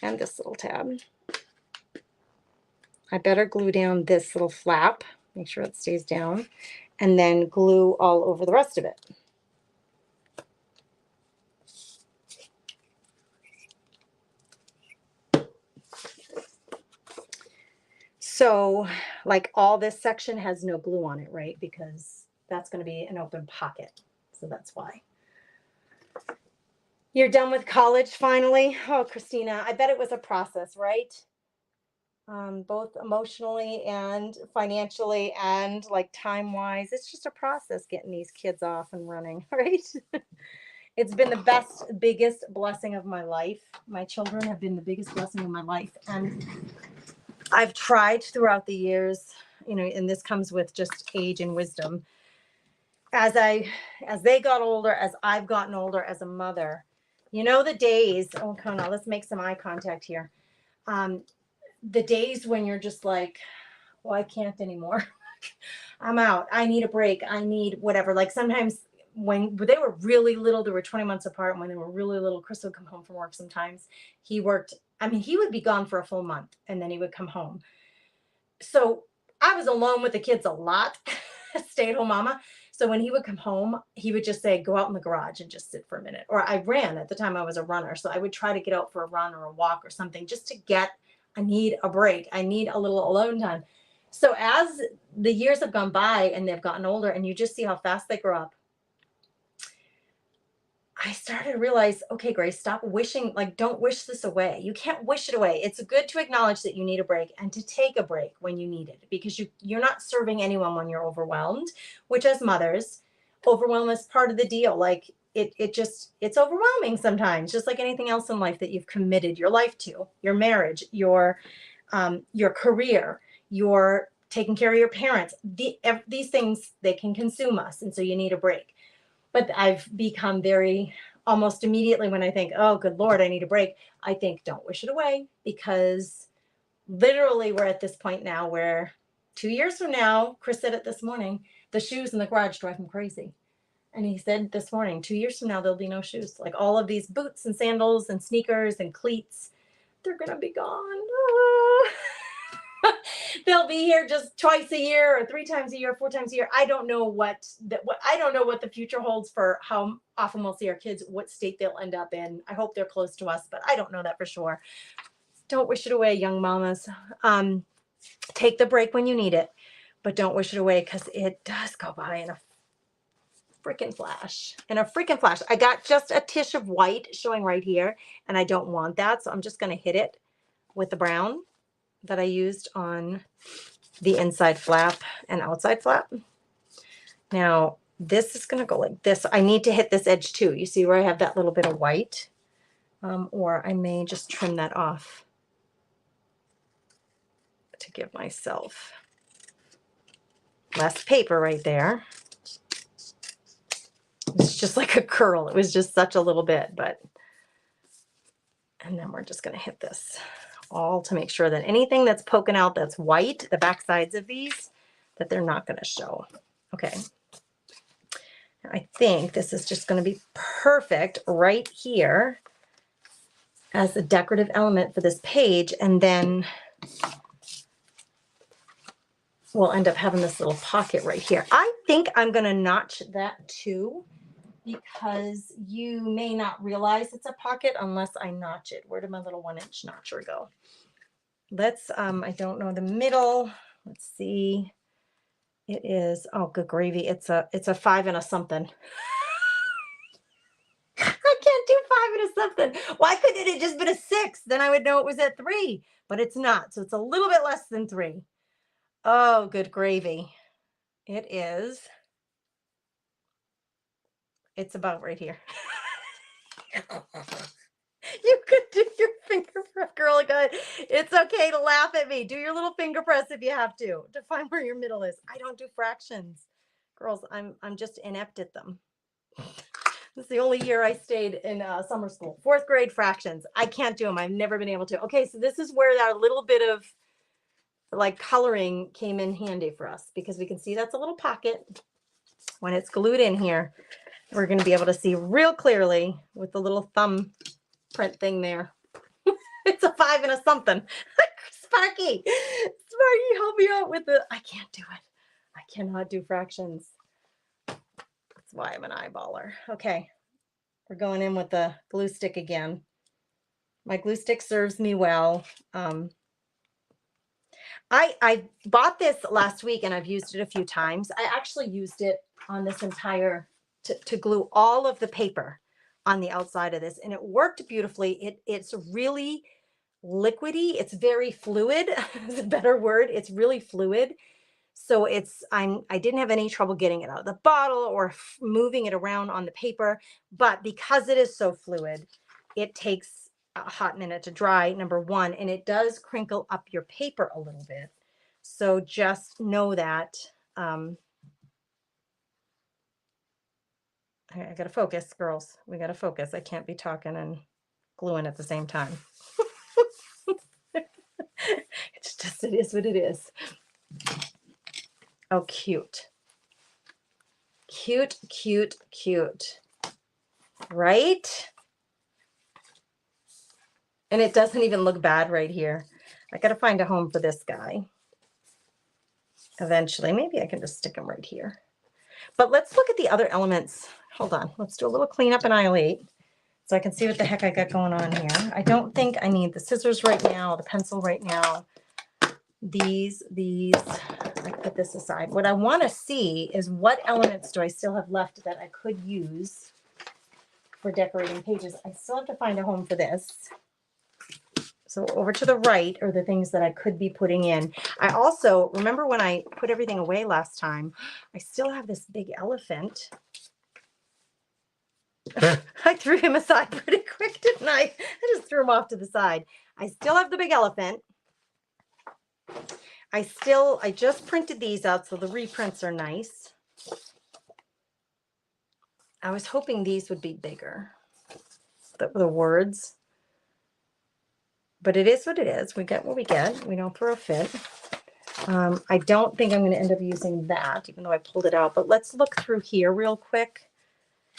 and this little tab. I better glue down this little flap, make sure it stays down, and then glue all over the rest of it. So like all this section has no glue on it, right? Because that's going to be an open pocket. So that's why. You're done with college finally? Oh, Christina, I bet it was a process, right? Both emotionally and financially and like time-wise. It's just a process getting these kids off and running, right? It's been the best, biggest blessing of my life. My children have been the biggest blessing of my life. And I've tried throughout the years, you know, and this comes with just age and wisdom. As they got older, as I've gotten older as a mother, you know, the days, oh, come on, let's make some eye contact here. The days when you're just like, well, I can't anymore. I'm out. I need a break. I need whatever. Like sometimes when they were really little, they were 20 months apart. And when they were really little, Chris would come home from work sometimes. He worked, I mean, he would be gone for a full month and then he would come home. So I was alone with the kids a lot, stay-at-home mama. So when he would come home, he would just say, go out in the garage and just sit for a minute. Or I ran at the time, I was a runner. So I would try to get out for a run or a walk or something just to get, I need a break. I need a little alone time. So as the years have gone by and they've gotten older and you just see how fast they grow up, I started to realize, okay, Grace, stop wishing, like, don't wish this away. You can't wish it away. It's good to acknowledge that you need a break and to take a break when you need it, because you're not serving anyone when you're overwhelmed, which as mothers, overwhelm is part of the deal. Like it's overwhelming sometimes, just like anything else in life that you've committed your life to, your marriage, your career, your taking care of your parents. These things, they can consume us. And so you need a break. But I've become very, almost immediately when I think, oh, good Lord, I need a break, I think, don't wish it away, because literally we're at this point now where 2 years from now, Chris said it this morning, the shoes in the garage drive him crazy. And he said this morning, 2 years from now, there'll be no shoes. Like all of these boots and sandals and sneakers and cleats, they're going to be gone. Ah. They'll be here just twice a year or 3 times a year, 4 times a year. I don't know what the future holds for how often we'll see our kids, what state they'll end up in. I hope they're close to us, but I don't know that for sure. Don't wish it away, young mamas. Take the break when you need it, but don't wish it away because it does go by in a freaking flash. In a freaking flash. I got just a tish of white showing right here, and I don't want that, so I'm just going to hit it with the brown that I used on the inside flap and outside flap. Now, this is going to go like this. I need to hit this edge too. You see where I have that little bit of white? Or I may just trim that off to give myself less paper right there. It's just like a curl. It was just such a little bit, but, and then we're just going to hit this all to make sure that anything that's poking out that's white, the back sides of these, that they're not going to show. Okay. I think this is just going to be perfect right here as a decorative element for this page. And then we'll end up having this little pocket right here. I think I'm going to notch that too, because you may not realize it's a pocket unless I notch it. Where did my little 1-inch notcher go? Let's, I don't know the middle. Let's see. It is, oh, good gravy. It's a 5 and a something. I can't do 5 and a something. Why couldn't it have just been a 6? Then I would know it was at 3, but it's not. So it's a little bit less than 3. Oh, good gravy. It is. It's about right here. You could do your finger press, girl. Good. It's okay to laugh at me. Do your little finger press if you have to find where your middle is. I don't do fractions. Girls, I'm just inept at them. This is the only year I stayed in summer school. 4th grade fractions. I can't do them. I've never been able to. Okay, so this is where that little bit of like coloring came in handy for us, because we can see that's a little pocket. When it's glued in here, we're going to be able to see real clearly with the little thumb print thing there. It's a 5 and a something. Sparky, help me out with the, I can't do it. I cannot do fractions. That's why I'm an eyeballer. Okay, we're going in with the glue stick again. My glue stick serves me well. I bought this last week and I've used it a few times. I actually used it on this entire, to glue all of the paper on the outside of this, and it worked beautifully. It's really liquidy. It's very fluid. Is a better word. It's really fluid. So I didn't have any trouble getting it out of the bottle or moving it around on the paper, but because it is so fluid, it takes a hot minute to dry, number one, and it does crinkle up your paper a little bit. So just know that. I got to focus, girls. We got to focus. I can't be talking and gluing at the same time. It's just, it is what it is. Oh, cute. Cute, cute, cute. Right? And it doesn't even look bad right here. I got to find a home for this guy. Eventually, maybe I can just stick him right here. But let's look at the other elements. Hold on. Let's do a little cleanup in aisle 8 so I can see what the heck I got going on here. I don't think I need the scissors right now, the pencil right now. These, I put this aside. What I want to see is what elements do I still have left that I could use for decorating pages. I still have to find a home for this. So over to the right are the things that I could be putting in. I also, remember when I put everything away last time, I still have this big elephant. I threw him aside pretty quick, didn't I? I just threw him off to the side. I still have the big elephant. I just printed these out, so the reprints are nice. I was hoping these would be bigger, the words. But it is what it is. We get what we get. We don't throw a fit. I don't think I'm going to end up using that, even though I pulled it out. But let's look through here real quick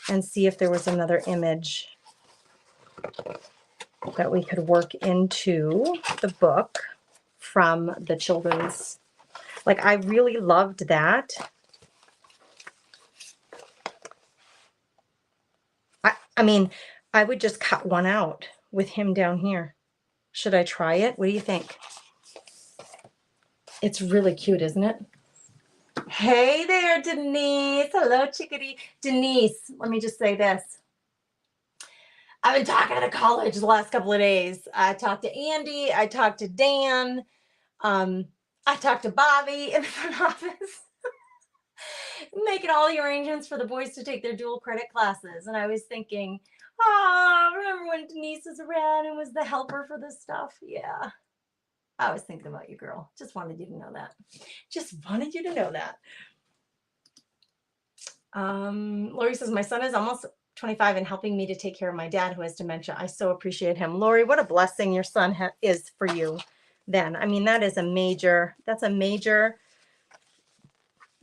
and see if there was another image that we could work into the book from the children's. Like, I really loved that. I mean, I would just cut one out with him down here. Should I try it? What do you think? It's really cute, isn't it? Hey there, Denise. Hello, chickadee. Denise, let me just say this. I've been talking to college the last couple of days. I talked to Andy. I talked to Dan. I talked to Bobby in the front office, making all the arrangements for the boys to take their dual credit classes. And I was thinking, oh, remember when Denise was around and was the helper for this stuff? Yeah. I was thinking about you, girl. Just wanted you to know that. Just wanted you to know that. Lori says, my son is almost 25 and helping me to take care of my dad who has dementia. I so appreciate him. Lori, what a blessing your son is for you then. I mean, that's a major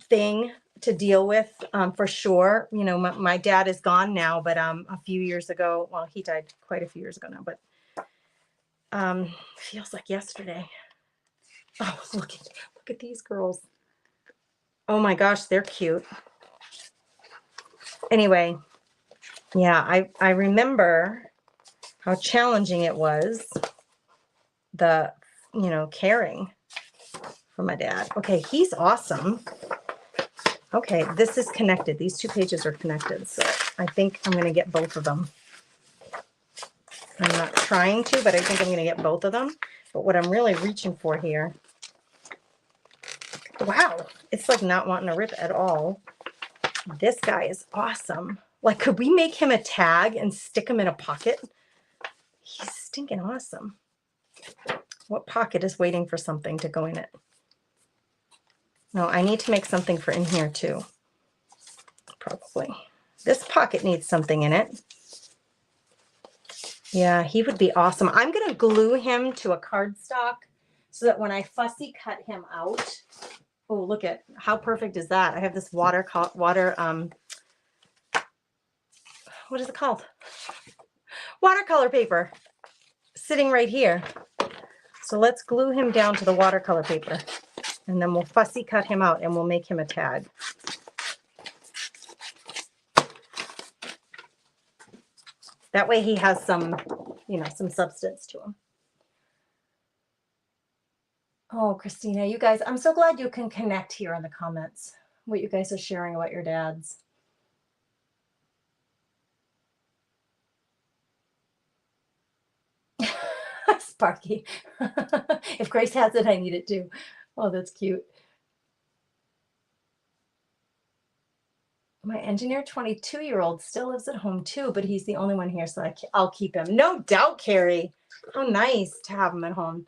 thing to deal with, for sure. You know, my dad is gone now, but a few years ago, well, he died quite a few years ago now, but feels like yesterday. Oh, look at these girls. Oh my gosh, they're cute. Anyway, yeah, I remember how challenging it was, caring for my dad. Okay, he's awesome. Okay, this is connected. These two pages are connected, so I think I'm going to get both of them. I'm not trying to, but I think I'm going to get both of them. But what I'm really reaching for here, wow, it's like not wanting to rip at all. This guy is awesome. Like, could we make him a tag and stick him in a pocket? He's stinking awesome. What pocket is waiting for something to go in it? No, I need to make something for in here too. Probably. This pocket needs something in it. Yeah, he would be awesome. I'm going to glue him to a cardstock so that when I fussy cut him out, oh, look at how perfect is that? I have this what is it called? Watercolor paper sitting right here. So let's glue him down to the watercolor paper, and then we'll fussy cut him out and we'll make him a tag. That way he has some, some substance to him. Oh, Christina, you guys, I'm so glad you can connect here in the comments, what you guys are sharing about your dads. Sparky. If Grace has it, I need it too. Oh, that's cute. My engineer 22-year-old still lives at home too, but he's the only one here, so I'll keep him. No doubt, Carrie. How nice to have him at home.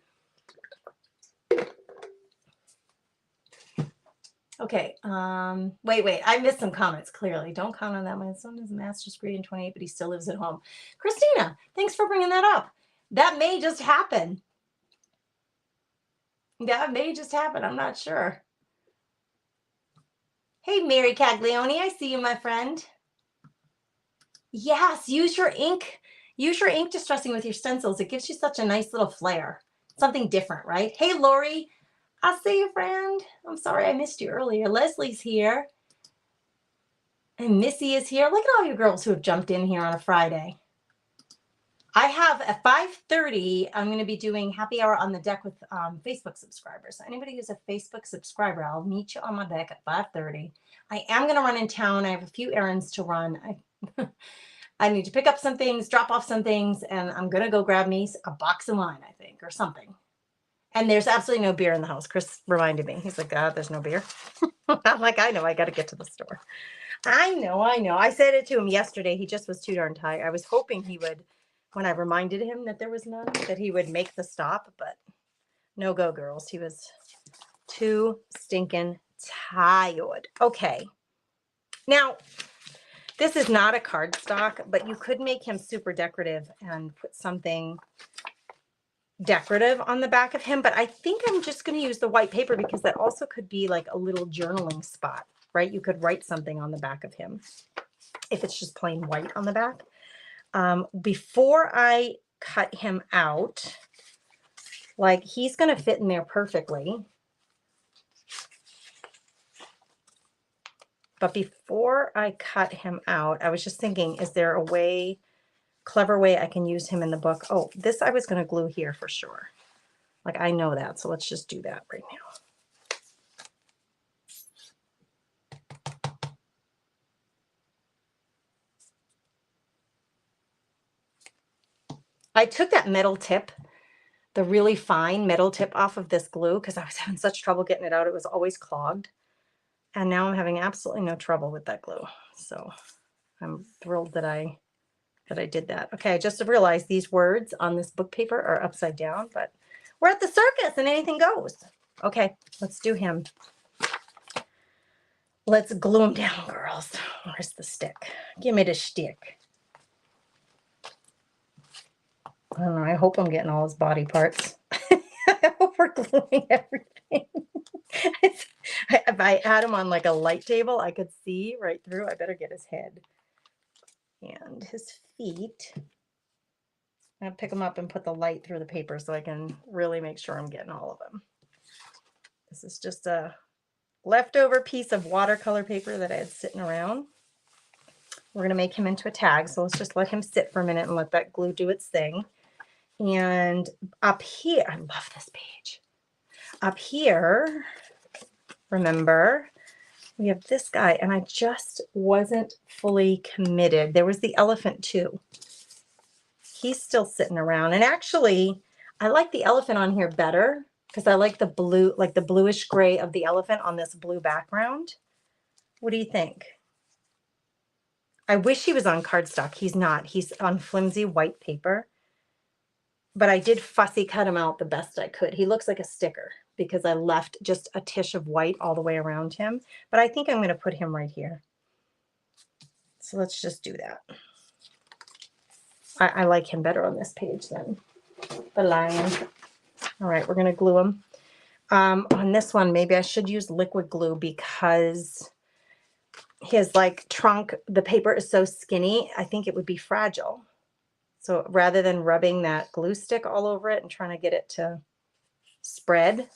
Okay. Wait. I missed some comments, clearly. Don't count on that. My son is a master's degree in 28, but he still lives at home. Christina, thanks for bringing that up. That may just happen. That may just happen. I'm not sure. Hey, Mary Caglione, I see you, my friend. Yes, use your ink. Use your ink distressing with your stencils. It gives you such a nice little flair. Something different, right? Hey, Lori, I see you, friend. I'm sorry I missed you earlier. Leslie's here. And Missy is here. Look at all you girls who have jumped in here on a Friday. I have at 5:30, I'm going to be doing happy hour on the deck with Facebook subscribers. So anybody who's a Facebook subscriber, I'll meet you on my deck at 5:30. I am going to run in town. I have a few errands to run. I need to pick up some things, drop off some things, and I'm going to go grab me a box of wine, I think, or something. And there's absolutely no beer in the house. Chris reminded me. He's like, there's no beer. I'm like, I know. I got to get to the store. I know. I said it to him yesterday. He just was too darn tired. I was hoping he would, when I reminded him that there was none, that he would make the stop, but no go, girls. He was too stinking tired. Okay. Now, this is not a cardstock, but you could make him super decorative and put something decorative on the back of him. But I think I'm just going to use the white paper because that also could be like a little journaling spot, right? You could write something on the back of him if it's just plain white on the back. Before I cut him out, like he's going to fit in there perfectly. But before I cut him out, I was just thinking, is there a clever way I can use him in the book? Oh, this I was going to glue here for sure. Like I know that. So let's just do that right now. I took that metal tip, the really fine metal tip off of this glue because I was having such trouble getting it out. It was always clogged. And now I'm having absolutely no trouble with that glue. So I'm thrilled that I did that. Okay, I just realized these words on this book paper are upside down, but we're at the circus and anything goes. Okay, let's do him. Let's glue him down, girls. Where's the stick? Give me the stick. I don't know. I hope I'm getting all his body parts. I hope we're gluing everything. If I had him on like a light table, I could see right through. I better get his head and his feet. I'm gonna pick them up and put the light through the paper so I can really make sure I'm getting all of them. This is just a leftover piece of watercolor paper that I had sitting around. We're gonna make him into a tag, so let's just let him sit for a minute and let that glue do its thing. And up here, I love this page. Up here, remember, we have this guy, and I just wasn't fully committed. There was the elephant too. He's still sitting around. And actually, I like the elephant on here better because I like the blue, like the bluish gray of the elephant on this blue background. What do you think? I wish he was on cardstock. He's not. He's on flimsy white paper. But I did fussy cut him out the best I could. He looks like a sticker because I left just a tish of white all the way around him. But I think I'm going to put him right here. So let's just do that. I like him better on this page than the lion. All right, we're going to glue him. On this one, maybe I should use liquid glue because his like trunk, the paper is so skinny, I think it would be fragile. So rather than rubbing that glue stick all over it and trying to get it to spread,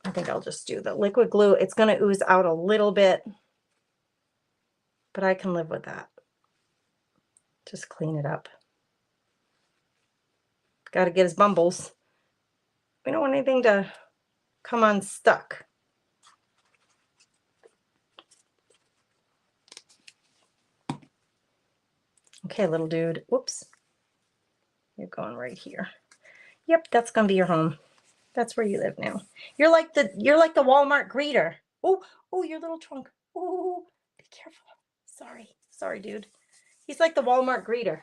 I think I'll just do the liquid glue. It's going to ooze out a little bit, but I can live with that. Just clean it up. Got to get his bumbles. We don't want anything to come unstuck. Okay, little dude. Whoops. You're going right here. Yep, that's going to be your home. That's where you live now. You're like the Walmart greeter. Oh, your little trunk. Oh, be careful. Sorry, dude. He's like the Walmart greeter.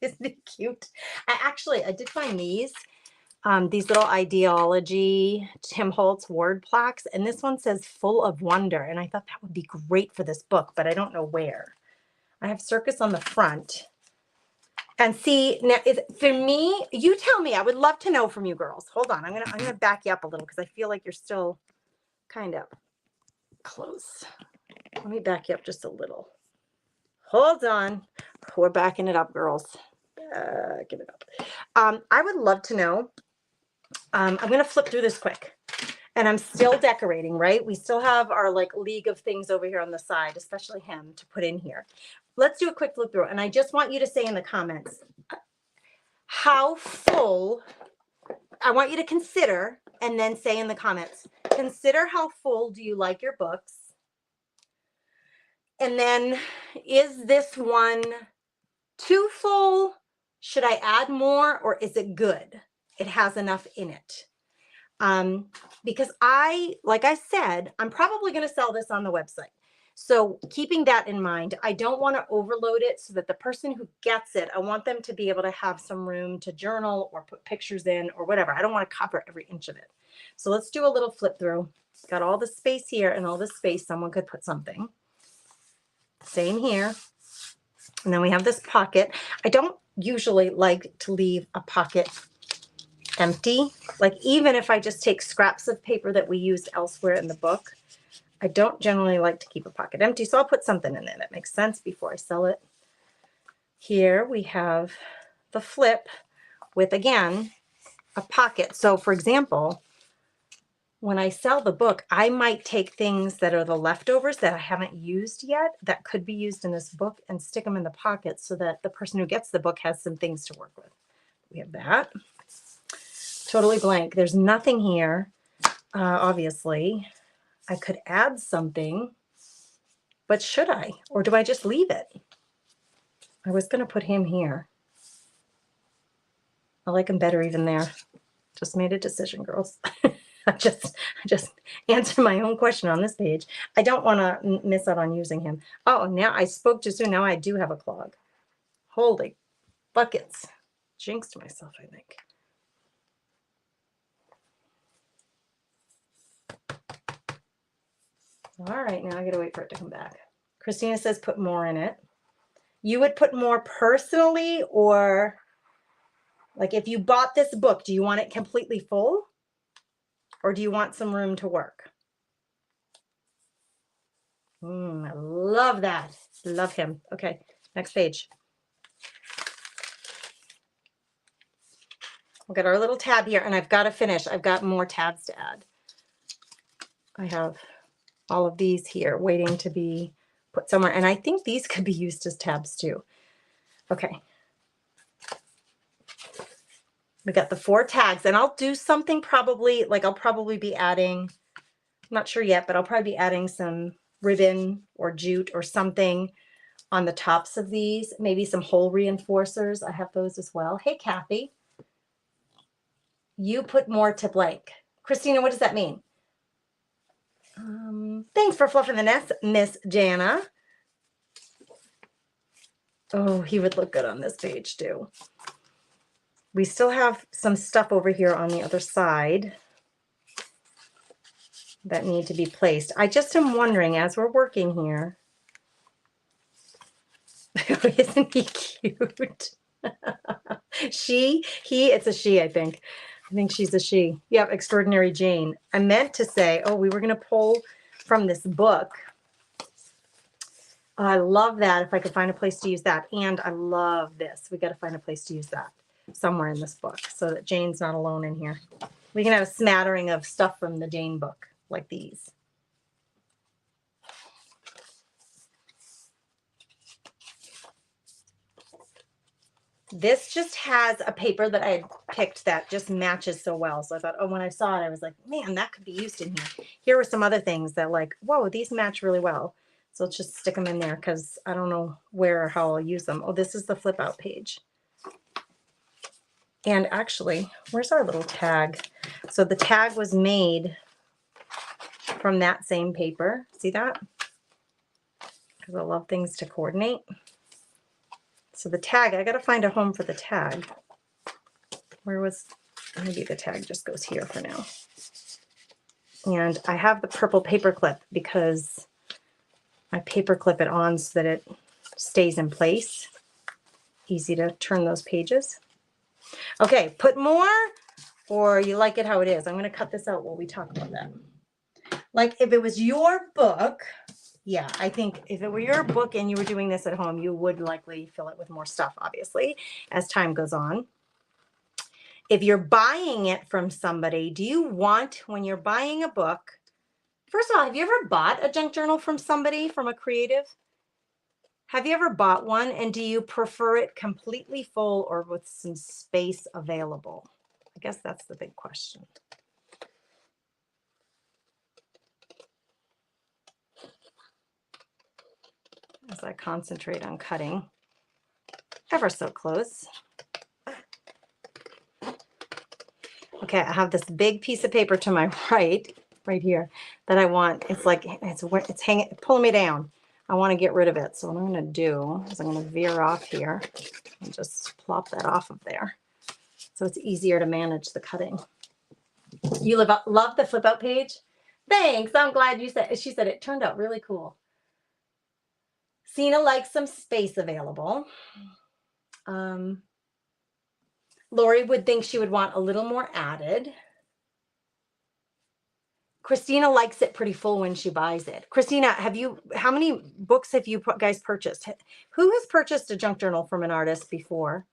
Isn't it cute? I did find these little ideology Tim Holtz word plaques, and this one says "full of wonder," and I thought that would be great for this book, but I don't know where. I have Circus on the front. And see, now for me, you tell me. I would love to know from you girls. Hold on, I'm gonna back you up a little because I feel like you're still kind of close. Let me back you up just a little. Hold on, we're backing it up, girls. Give it up. I would love to know. I'm gonna flip through this quick, and I'm still decorating. Right, we still have our like league of things over here on the side, especially him to put in here. Let's do a quick flip through, and I just want you to say in the comments how full. I want you to consider, and then say in the comments, consider how full do you like your books? And then, is this one too full? Should I add more, or is it good? It has enough in it. Because like I said, I'm probably going to sell this on the website. So keeping that in mind, I don't want to overload it so that the person who gets it, I want them to be able to have some room to journal or put pictures in or whatever. I don't want to cover every inch of it. So let's do a little flip through. Got all the space here and all the space. Someone could put something. Same here. And then we have this pocket. I don't usually like to leave a pocket empty. Like even if I just take scraps of paper that we used elsewhere in the book, I don't generally like to keep a pocket empty, so I'll put something in there that makes sense before I sell it. Here we have the flip with, again, a pocket. So for example, when I sell the book, I might take things that are the leftovers that I haven't used yet that could be used in this book and stick them in the pocket so that the person who gets the book has some things to work with. We have that. Totally blank. There's nothing here, obviously. I could add something, but should I? Or do I just leave it? I was going to put him here. I like them better even there. Just made a decision, girls. I just answered my own question on this page. I don't want to miss out on using him. Oh, now I spoke too soon. Now I do have a clog. Holy buckets. Jinxed myself, I think. All right, now I gotta wait for it to come back. Christina says put more in it. You would put more personally, or like if you bought this book, do you want it completely full? Or do you want some room to work? I love that. Love him. Okay, next page. We'll get our little tab here, and I've got to finish. I've got more tabs to add. I have all of these here waiting to be put somewhere, and I think these could be used as tabs too. Okay. We got the 4 tags, and I'll do something probably, like I'll probably be adding, I'm not sure yet, but I'll probably be adding some ribbon or jute or something on the tops of these, maybe some hole reinforcers. I have those as well. Hey, Kathy. You put more to blank. Christina, what does that mean? Thanks for fluffing the nest, Miss Jana. Oh, he would look good on this page too. We still have some stuff over here on the other side that need to be placed. I just am wondering, as we're working here, isn't he cute? It's a she, I think. I think she's a she. Yep, Extraordinary Jane. I meant to say, oh, we were going to pull from this book. I love that, if I could find a place to use that. And I love this. We got to find a place to use that somewhere in this book so that Jane's not alone in here. We can have a smattering of stuff from the Jane book like these. This just has a paper that I had picked that just matches so well. So I thought, oh, when I saw it, I was like, man, that could be used in here. Here were some other things that like, whoa, these match really well. So let's just stick them in there because I don't know where or how I'll use them. Oh, this is the flip out page. And actually, where's our little tag? So the tag was made from that same paper. See that? Because I love things to coordinate. So the tag, I got to find a home for the tag. Where was, maybe the tag just goes here for now. And I have the purple paper clip because I paper clip it on so that it stays in place. Easy to turn those pages. Okay, put more, or you like it how it is. I'm going to cut this out while we talk about that. Like if it was your book, yeah, I think if it were your book and you were doing this at home, you would likely fill it with more stuff, obviously, as time goes on. If you're buying it from somebody, do you want, when you're buying a book, first of all, have you ever bought a junk journal from somebody, from a creative? Have you ever bought one, and do you prefer it completely full or with some space available? I guess that's the big question. As I concentrate on cutting ever so close. Okay, I have this big piece of paper to my right here that I want. It's like it's hanging, pulling me down. I want to get rid of it. So what I'm going to do is I'm going to veer off here and just plop that off of there, so it's easier to manage the cutting. You love the flip out page? Thanks. I'm glad you said. She said it turned out really cool. Cena likes some space available. Lori would think she would want a little more added. Christina likes it pretty full when she buys it. Christina, how many books have you guys purchased? Who has purchased a junk journal from an artist before?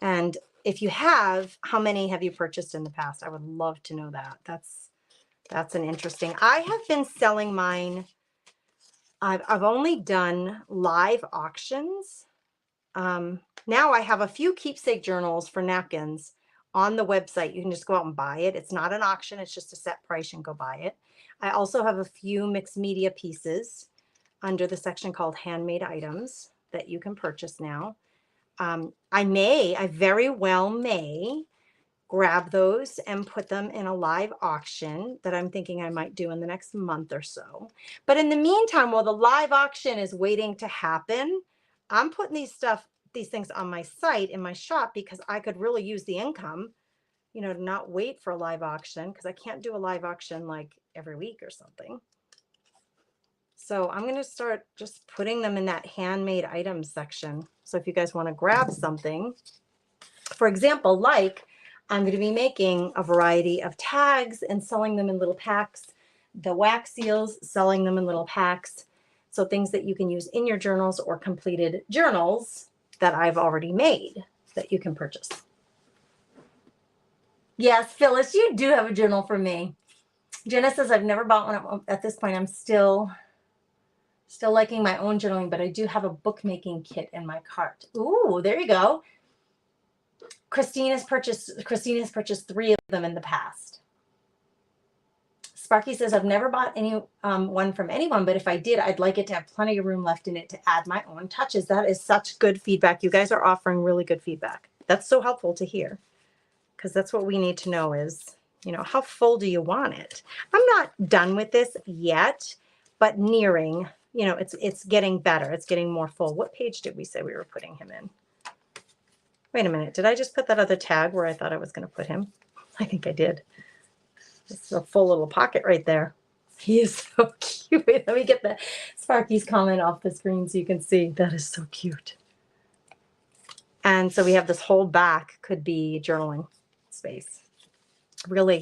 And if you have, how many have you purchased in the past? I would love to know that. That's an interesting. I have been selling mine. I've only done live auctions. Now I have a few keepsake journals for napkins on the website. You can just go out and buy it. It's not an auction. It's just a set price. You can go buy it. I also have a few mixed media pieces under the section called handmade items that you can purchase now. I very well may grab those and put them in a live auction that I'm thinking I might do in the next month or so. But in the meantime, while the live auction is waiting to happen, I'm putting these things on my site in my shop because I could really use the income, you know, to not wait for a live auction because I can't do a live auction like every week or something. So I'm going to start just putting them in that handmade items section. So if you guys want to grab something, for example, like I'm going to be making a variety of tags and selling them in little packs, the wax seals, selling them in little packs. So things that you can use in your journals or completed journals that I've already made that you can purchase. Yes, Phyllis, you do have a journal for me. Jenna says I've never bought one at this point. I'm still liking my own journaling, but I do have a bookmaking kit in my cart. Ooh, there you go. Christine has purchased 3 of them in the past. Sparky says, I've never bought any one from anyone, but if I did, I'd like it to have plenty of room left in it to add my own touches. That is such good feedback. You guys are offering really good feedback. That's so helpful to hear because that's what we need to know is, you know, how full do you want it? I'm not done with this yet, but nearing, you know, it's getting better. It's getting more full. What page did we say we were putting him in? Wait a minute. Did I just put that other tag where I thought I was going to put him? I think I did. It's a full little pocket right there. He is so cute. Wait, let me get the Sparky's comment off the screen so you can see. That is so cute. And so we have this whole back could be journaling space. Really,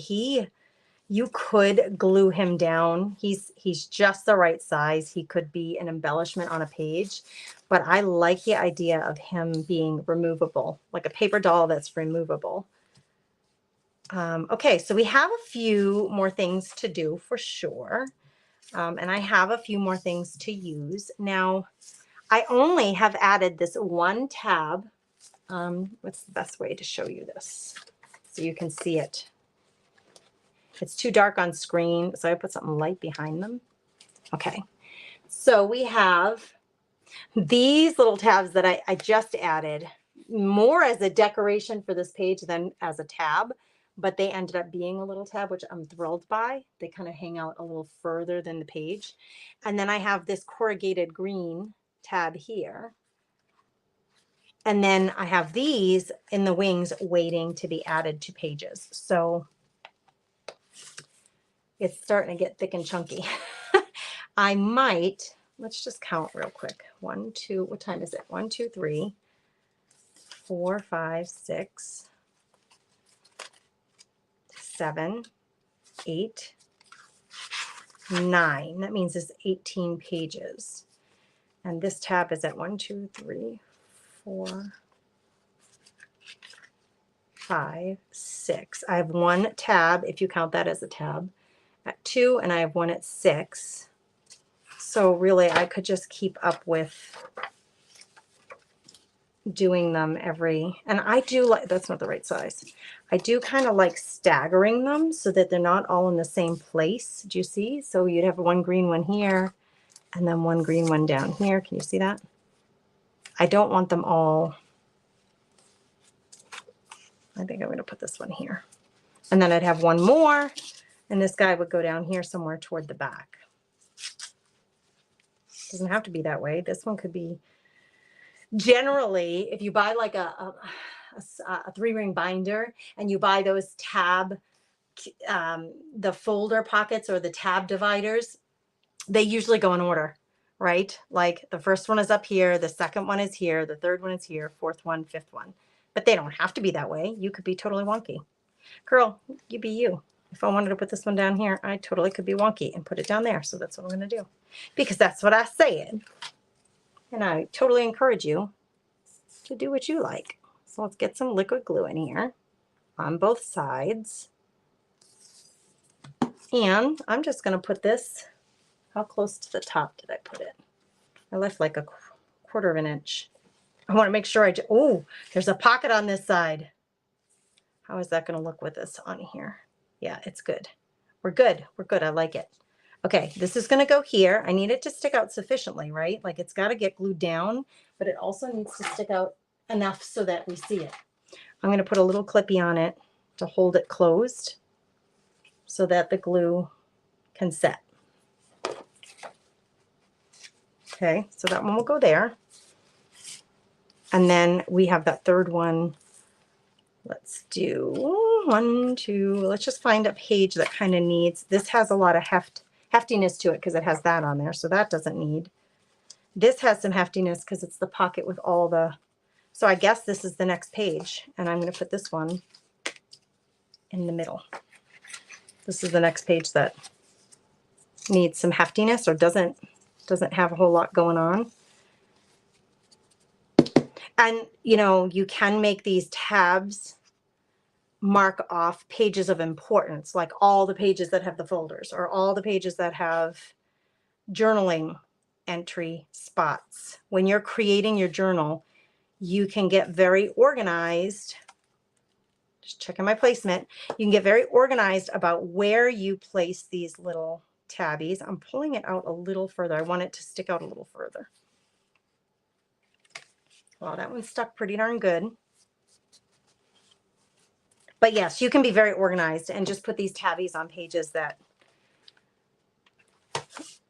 you could glue him down. He's just the right size. He could be an embellishment on a page, but I like the idea of him being removable, like a paper doll that's removable. Okay, so we have a few more things to do for sure. And I have a few more things to use. Now, I only have added this one tab. What's the best way to show you this so you can see it? It's too dark on screen, so I put something light behind them. Okay, so we have these little tabs that I just added more as a decoration for this page than as a tab, but they ended up being a little tab, which I'm thrilled by. They kind of hang out a little further than the page. And then I have this corrugated green tab here. And then I have these in the wings waiting to be added to pages. So it's starting to get thick and chunky. I might, let's just count real quick. 1, 2, what time is it? 1, 2, 3, 4, 5, 6, 7, 8, 9. That means it's 18 pages. And this tab is at 1, 2, 3, 4, 5, 6. I have one tab, if you count that as a tab, at 2, and I have one at 6. So really, I could just keep up with doing them every, and I do like, that's not the right size. I do kind of like staggering them so that they're not all in the same place. Do you see? So you'd have one green one here and then one green one down here. Can you see that? I don't want them all. I think I'm going to put this one here. And then I'd have one more, and this guy would go down here somewhere toward the back. Doesn't have to be that way. This one could be, generally, if you buy like a 3-ring binder and you buy those tab, the folder pockets or the tab dividers, they usually go in order, right? Like the first one is up here, the second one is here, the third one is here, fourth one, fifth one. But they don't have to be that way. You could be totally wonky. Girl, you be you. If I wanted to put this one down here, I totally could be wonky and put it down there. So that's what I'm going to do. Because that's what I said. And I totally encourage you to do what you like. So let's get some liquid glue in here on both sides. And I'm just going to put this, how close to the top did I put it? I left like a 1/4 of an inch. I want to make sure oh, there's a pocket on this side. How is that going to look with this on here? Yeah, it's good. We're good. We're good. I like it. Okay, this is going to go here. I need it to stick out sufficiently, right? Like it's got to get glued down, but it also needs to stick out enough so that we see it. I'm going to put a little clippy on it to hold it closed so that the glue can set. Okay, so that one will go there. And then we have that third one. Let's do 1, 2. Let's just find a page that kind of needs, this has a lot of heftiness to it because it has that on there. So that doesn't need. This has some heftiness because it's the pocket with all the, so I guess this is the next page. And I'm going to put this one in the middle. This is the next page that needs some heftiness or doesn't have a whole lot going on. And, you know, you can make these tabs mark off pages of importance, like all the pages that have the folders or all the pages that have journaling entry spots. When you're creating your journal, you can get very organized. Just checking my placement. You can get very organized about where you place these little tabbies. I'm pulling it out a little further. I want it to stick out a little further. Well, that one stuck pretty darn good. But yes, you can be very organized and just put these tabbies on pages that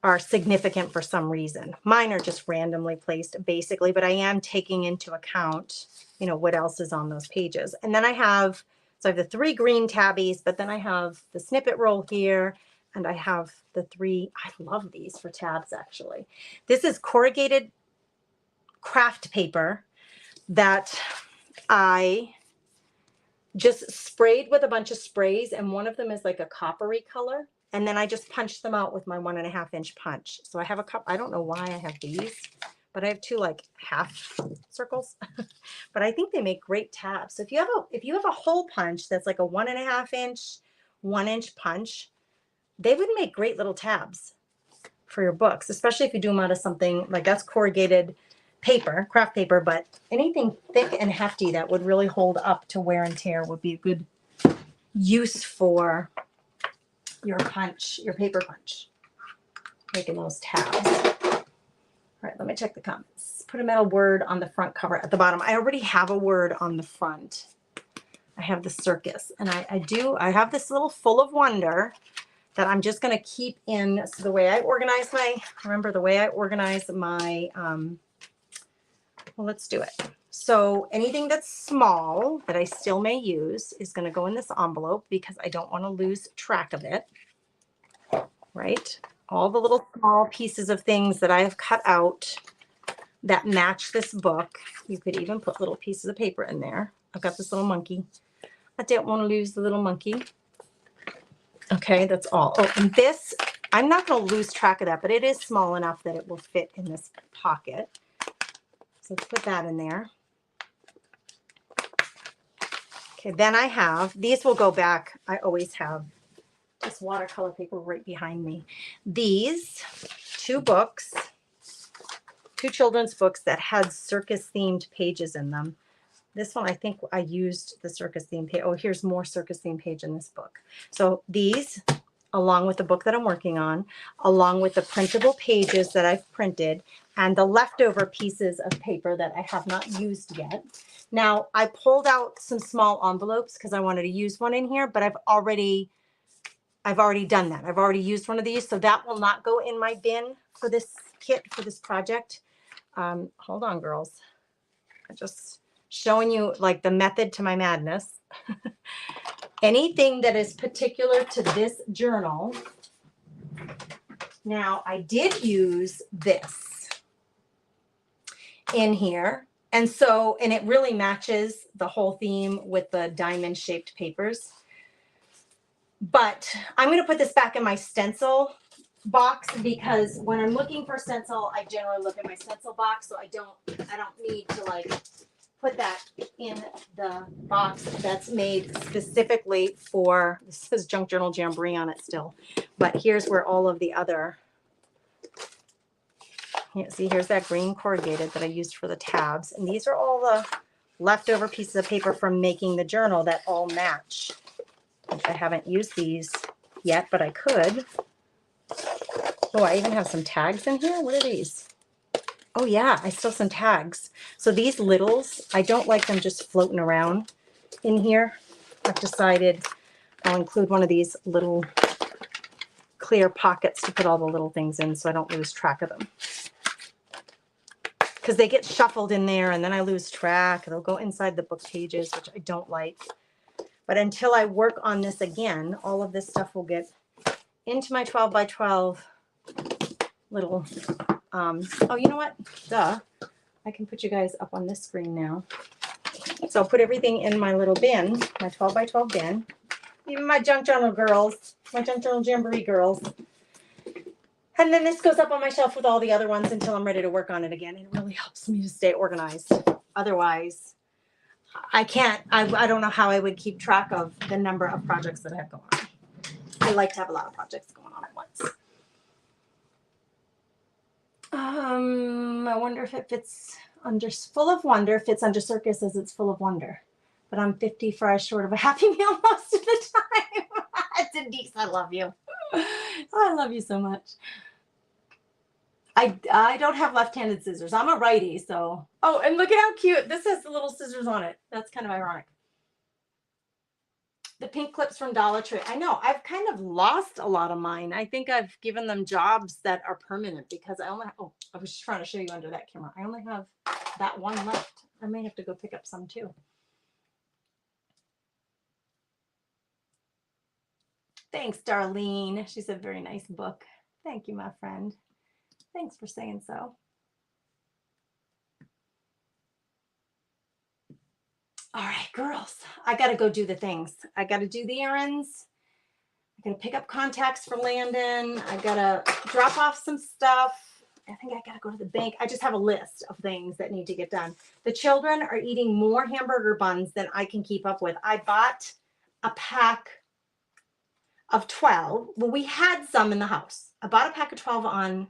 are significant for some reason. Mine are just randomly placed basically, but I am taking into account, you know, what else is on those pages. And then I have, so I have the 3 green tabbies, but then I have the snippet roll here, and I have the 3, I love these for tabs actually. This is corrugated craft paper that I just sprayed with a bunch of sprays, and one of them is like a coppery color. And then I just punched them out with my 1.5-inch punch. So I have a cup. I don't know why I have these, but I have 2 like half circles. But I think they make great tabs. So if you have a hole punch that's like a 1.5-inch, 1-inch punch, they would make great little tabs for your books, especially if you do them out of something like that's corrugated paper, craft paper, but anything thick and hefty that would really hold up to wear and tear would be a good use for your punch, your paper punch, making those tabs. All right, let me check the comments. Put a metal word on the front cover at the bottom. I already have a word on the front. I have the Circus, and I have this little full of wonder that I'm just going to keep in. So the way I organize my, well, let's do it. So anything that's small that I still may use is going to go in this envelope because I don't want to lose track of it, right? All the little small pieces of things that I have cut out that match this book. You could even put little pieces of paper in there. I've got this little monkey. I don't want to lose the little monkey. Okay, that's all. Oh, and this, I'm not going to lose track of that, but it is small enough that it will fit in this pocket. So let's put that in there. Okay, then I have, these will go back. I always have this watercolor paper right behind me. These 2 books, 2 children's books that had circus themed pages in them. This one, I think I used the circus theme page. Oh, here's more circus theme page in this book. So these, along with the book that I'm working on, along with the printable pages that I've printed, and the leftover pieces of paper that I have not used yet. Now, I pulled out some small envelopes because I wanted to use one in here, but I've already done that. I've already used one of these, so that will not go in my bin for this kit, for this project. Hold on, girls. I'm just showing you like the method to my madness. Anything that is particular to this journal. Now, I did use this in here. And it really matches the whole theme with the diamond shaped papers. But I'm going to put this back in my stencil box because when I'm looking for stencil, I generally look at my stencil box. So I don't need to like put that in the box that's made specifically for, this says Junk Journal Jamboree on it still, but here's where all of the other, see, here's that green corrugated that I used for the tabs. And these are all the leftover pieces of paper from making the journal that all match. I haven't used these yet, but I could. Oh, I even have some tags in here. What are these? Oh yeah, I still have some tags. So these littles, I don't like them just floating around in here. I've decided I'll include one of these little clear pockets to put all the little things in so I don't lose track of them. Because they get shuffled in there and then I lose track. It'll go inside the book pages, which I don't like. But until I work on this again, all of this stuff will get into my 12 by 12 little, oh, you know what? Duh. I can put you guys up on this screen now. So I'll put everything in my little bin, my 12 by 12 bin. Even my junk journal girls, my junk journal jamboree girls. And then this goes up on my shelf with all the other ones until I'm ready to work on it again. It really helps me to stay organized. Otherwise, I can't, I don't know how I would keep track of the number of projects that I have going on. I like to have a lot of projects going on at once. I wonder if it fits under Full of Wonder, fits under Circus as it's full of wonder. But I'm 50 fries short of a Happy Meal most of the time. Denise, I love you. I love you so much. I don't have left-handed scissors. I'm a righty, so. Oh, and look at how cute. This has the little scissors on it. That's kind of ironic. The pink clips from Dollar Tree. I know. I've kind of lost a lot of mine. I think I've given them jobs that are permanent because I only have, oh, I was just trying to show you under that camera. I only have that one left. I may have to go pick up some too. Thanks, Darlene. She said, very nice book. Thank you, my friend. Thanks for saying so. All right, girls, I got to go do the things. I got to do the errands. I got to pick up contacts for Landon. I got to drop off some stuff. I think I got to go to the bank. I just have a list of things that need to get done. The children are eating more hamburger buns than I can keep up with. I bought a pack of 12. Well, we had some in the house. I bought a pack of 12 on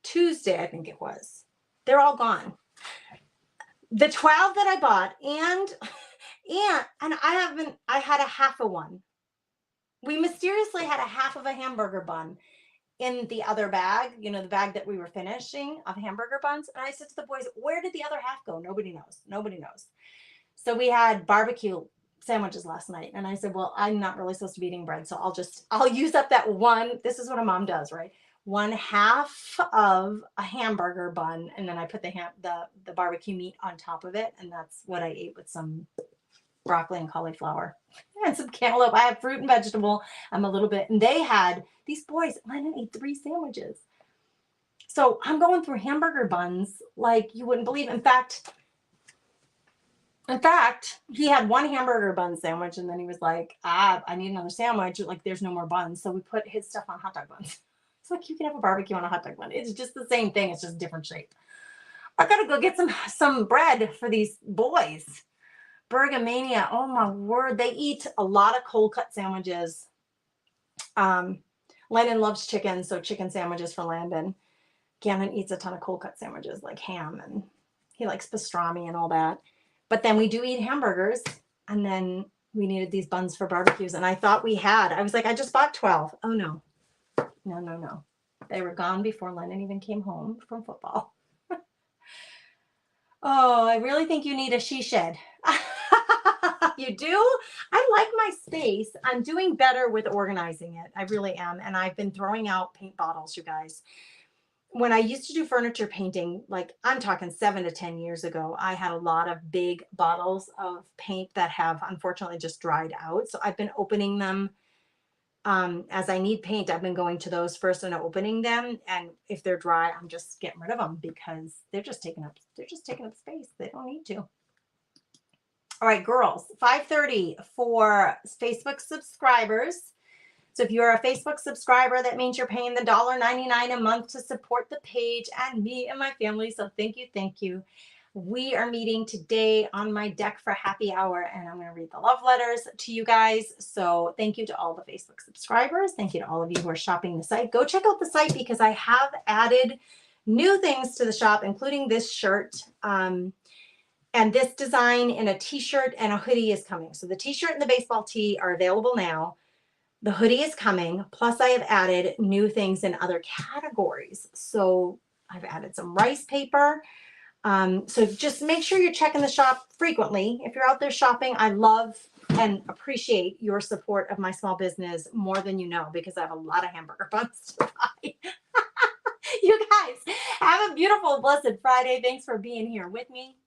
Tuesday, I think it was. They're all gone. The 12 that I bought and I had a half of one. We mysteriously had a half of a hamburger bun in the other bag, you know, the bag that we were finishing of hamburger buns. And I said to the boys, where did the other half go? Nobody knows. Nobody knows. So we had barbecue sandwiches last night. And I said, well, I'm not really supposed to be eating bread. So I'll use up that one. This is what a mom does, right? One half of a hamburger bun. And then I put the barbecue meat on top of it. And that's what I ate with some broccoli and cauliflower and some cantaloupe. I have fruit and vegetable. I'm a little bit, and these boys, Lennon ate 3 sandwiches. So I'm going through hamburger buns like you wouldn't believe. In fact, he had one hamburger bun sandwich and then he was like, I need another sandwich. Like there's no more buns. So we put his stuff on hot dog buns. It's like you can have a barbecue on a hot dog bun. It's just the same thing. It's just different shape. I got to go get some bread for these boys. Burgamania, oh my word, they eat a lot of cold cut sandwiches. Landon loves chicken, so chicken sandwiches for Landon. Gannon eats a ton of cold cut sandwiches like ham, and he likes pastrami and all that. But then we do eat hamburgers, and then we needed these buns for barbecues, and I thought I was like, I just bought 12. Oh no. No. They were gone before Landon even came home from football. Oh, I really think you need a she shed. You do? I like my space. I'm doing better with organizing it. I really am. And I've been throwing out paint bottles, you guys. When I used to do furniture painting, like I'm talking 7 to 10 years ago, I had a lot of big bottles of paint that have unfortunately just dried out. So I've been opening them. As I need paint, I've been going to those first and opening them. And if they're dry, I'm just getting rid of them because they're just taking up space. They don't need to. All right, girls, 5:30 for Facebook subscribers. So if you're a Facebook subscriber, that means you're paying the $1.99 a month to support the page and me and my family. So thank you. Thank you. We are meeting today on my deck for happy hour, and I'm going to read the love letters to you guys. So thank you to all the Facebook subscribers. Thank you to all of you who are shopping the site. Go check out the site because I have added new things to the shop, including this shirt. And this design in a t-shirt and a hoodie is coming. So the t-shirt and the baseball tee are available now. The hoodie is coming. Plus I have added new things in other categories. So I've added some rice paper. So just make sure you're checking the shop frequently. If you're out there shopping, I love and appreciate your support of my small business more than you know, because I have a lot of hamburger buns to buy. You guys have a beautiful, blessed Friday. Thanks for being here with me.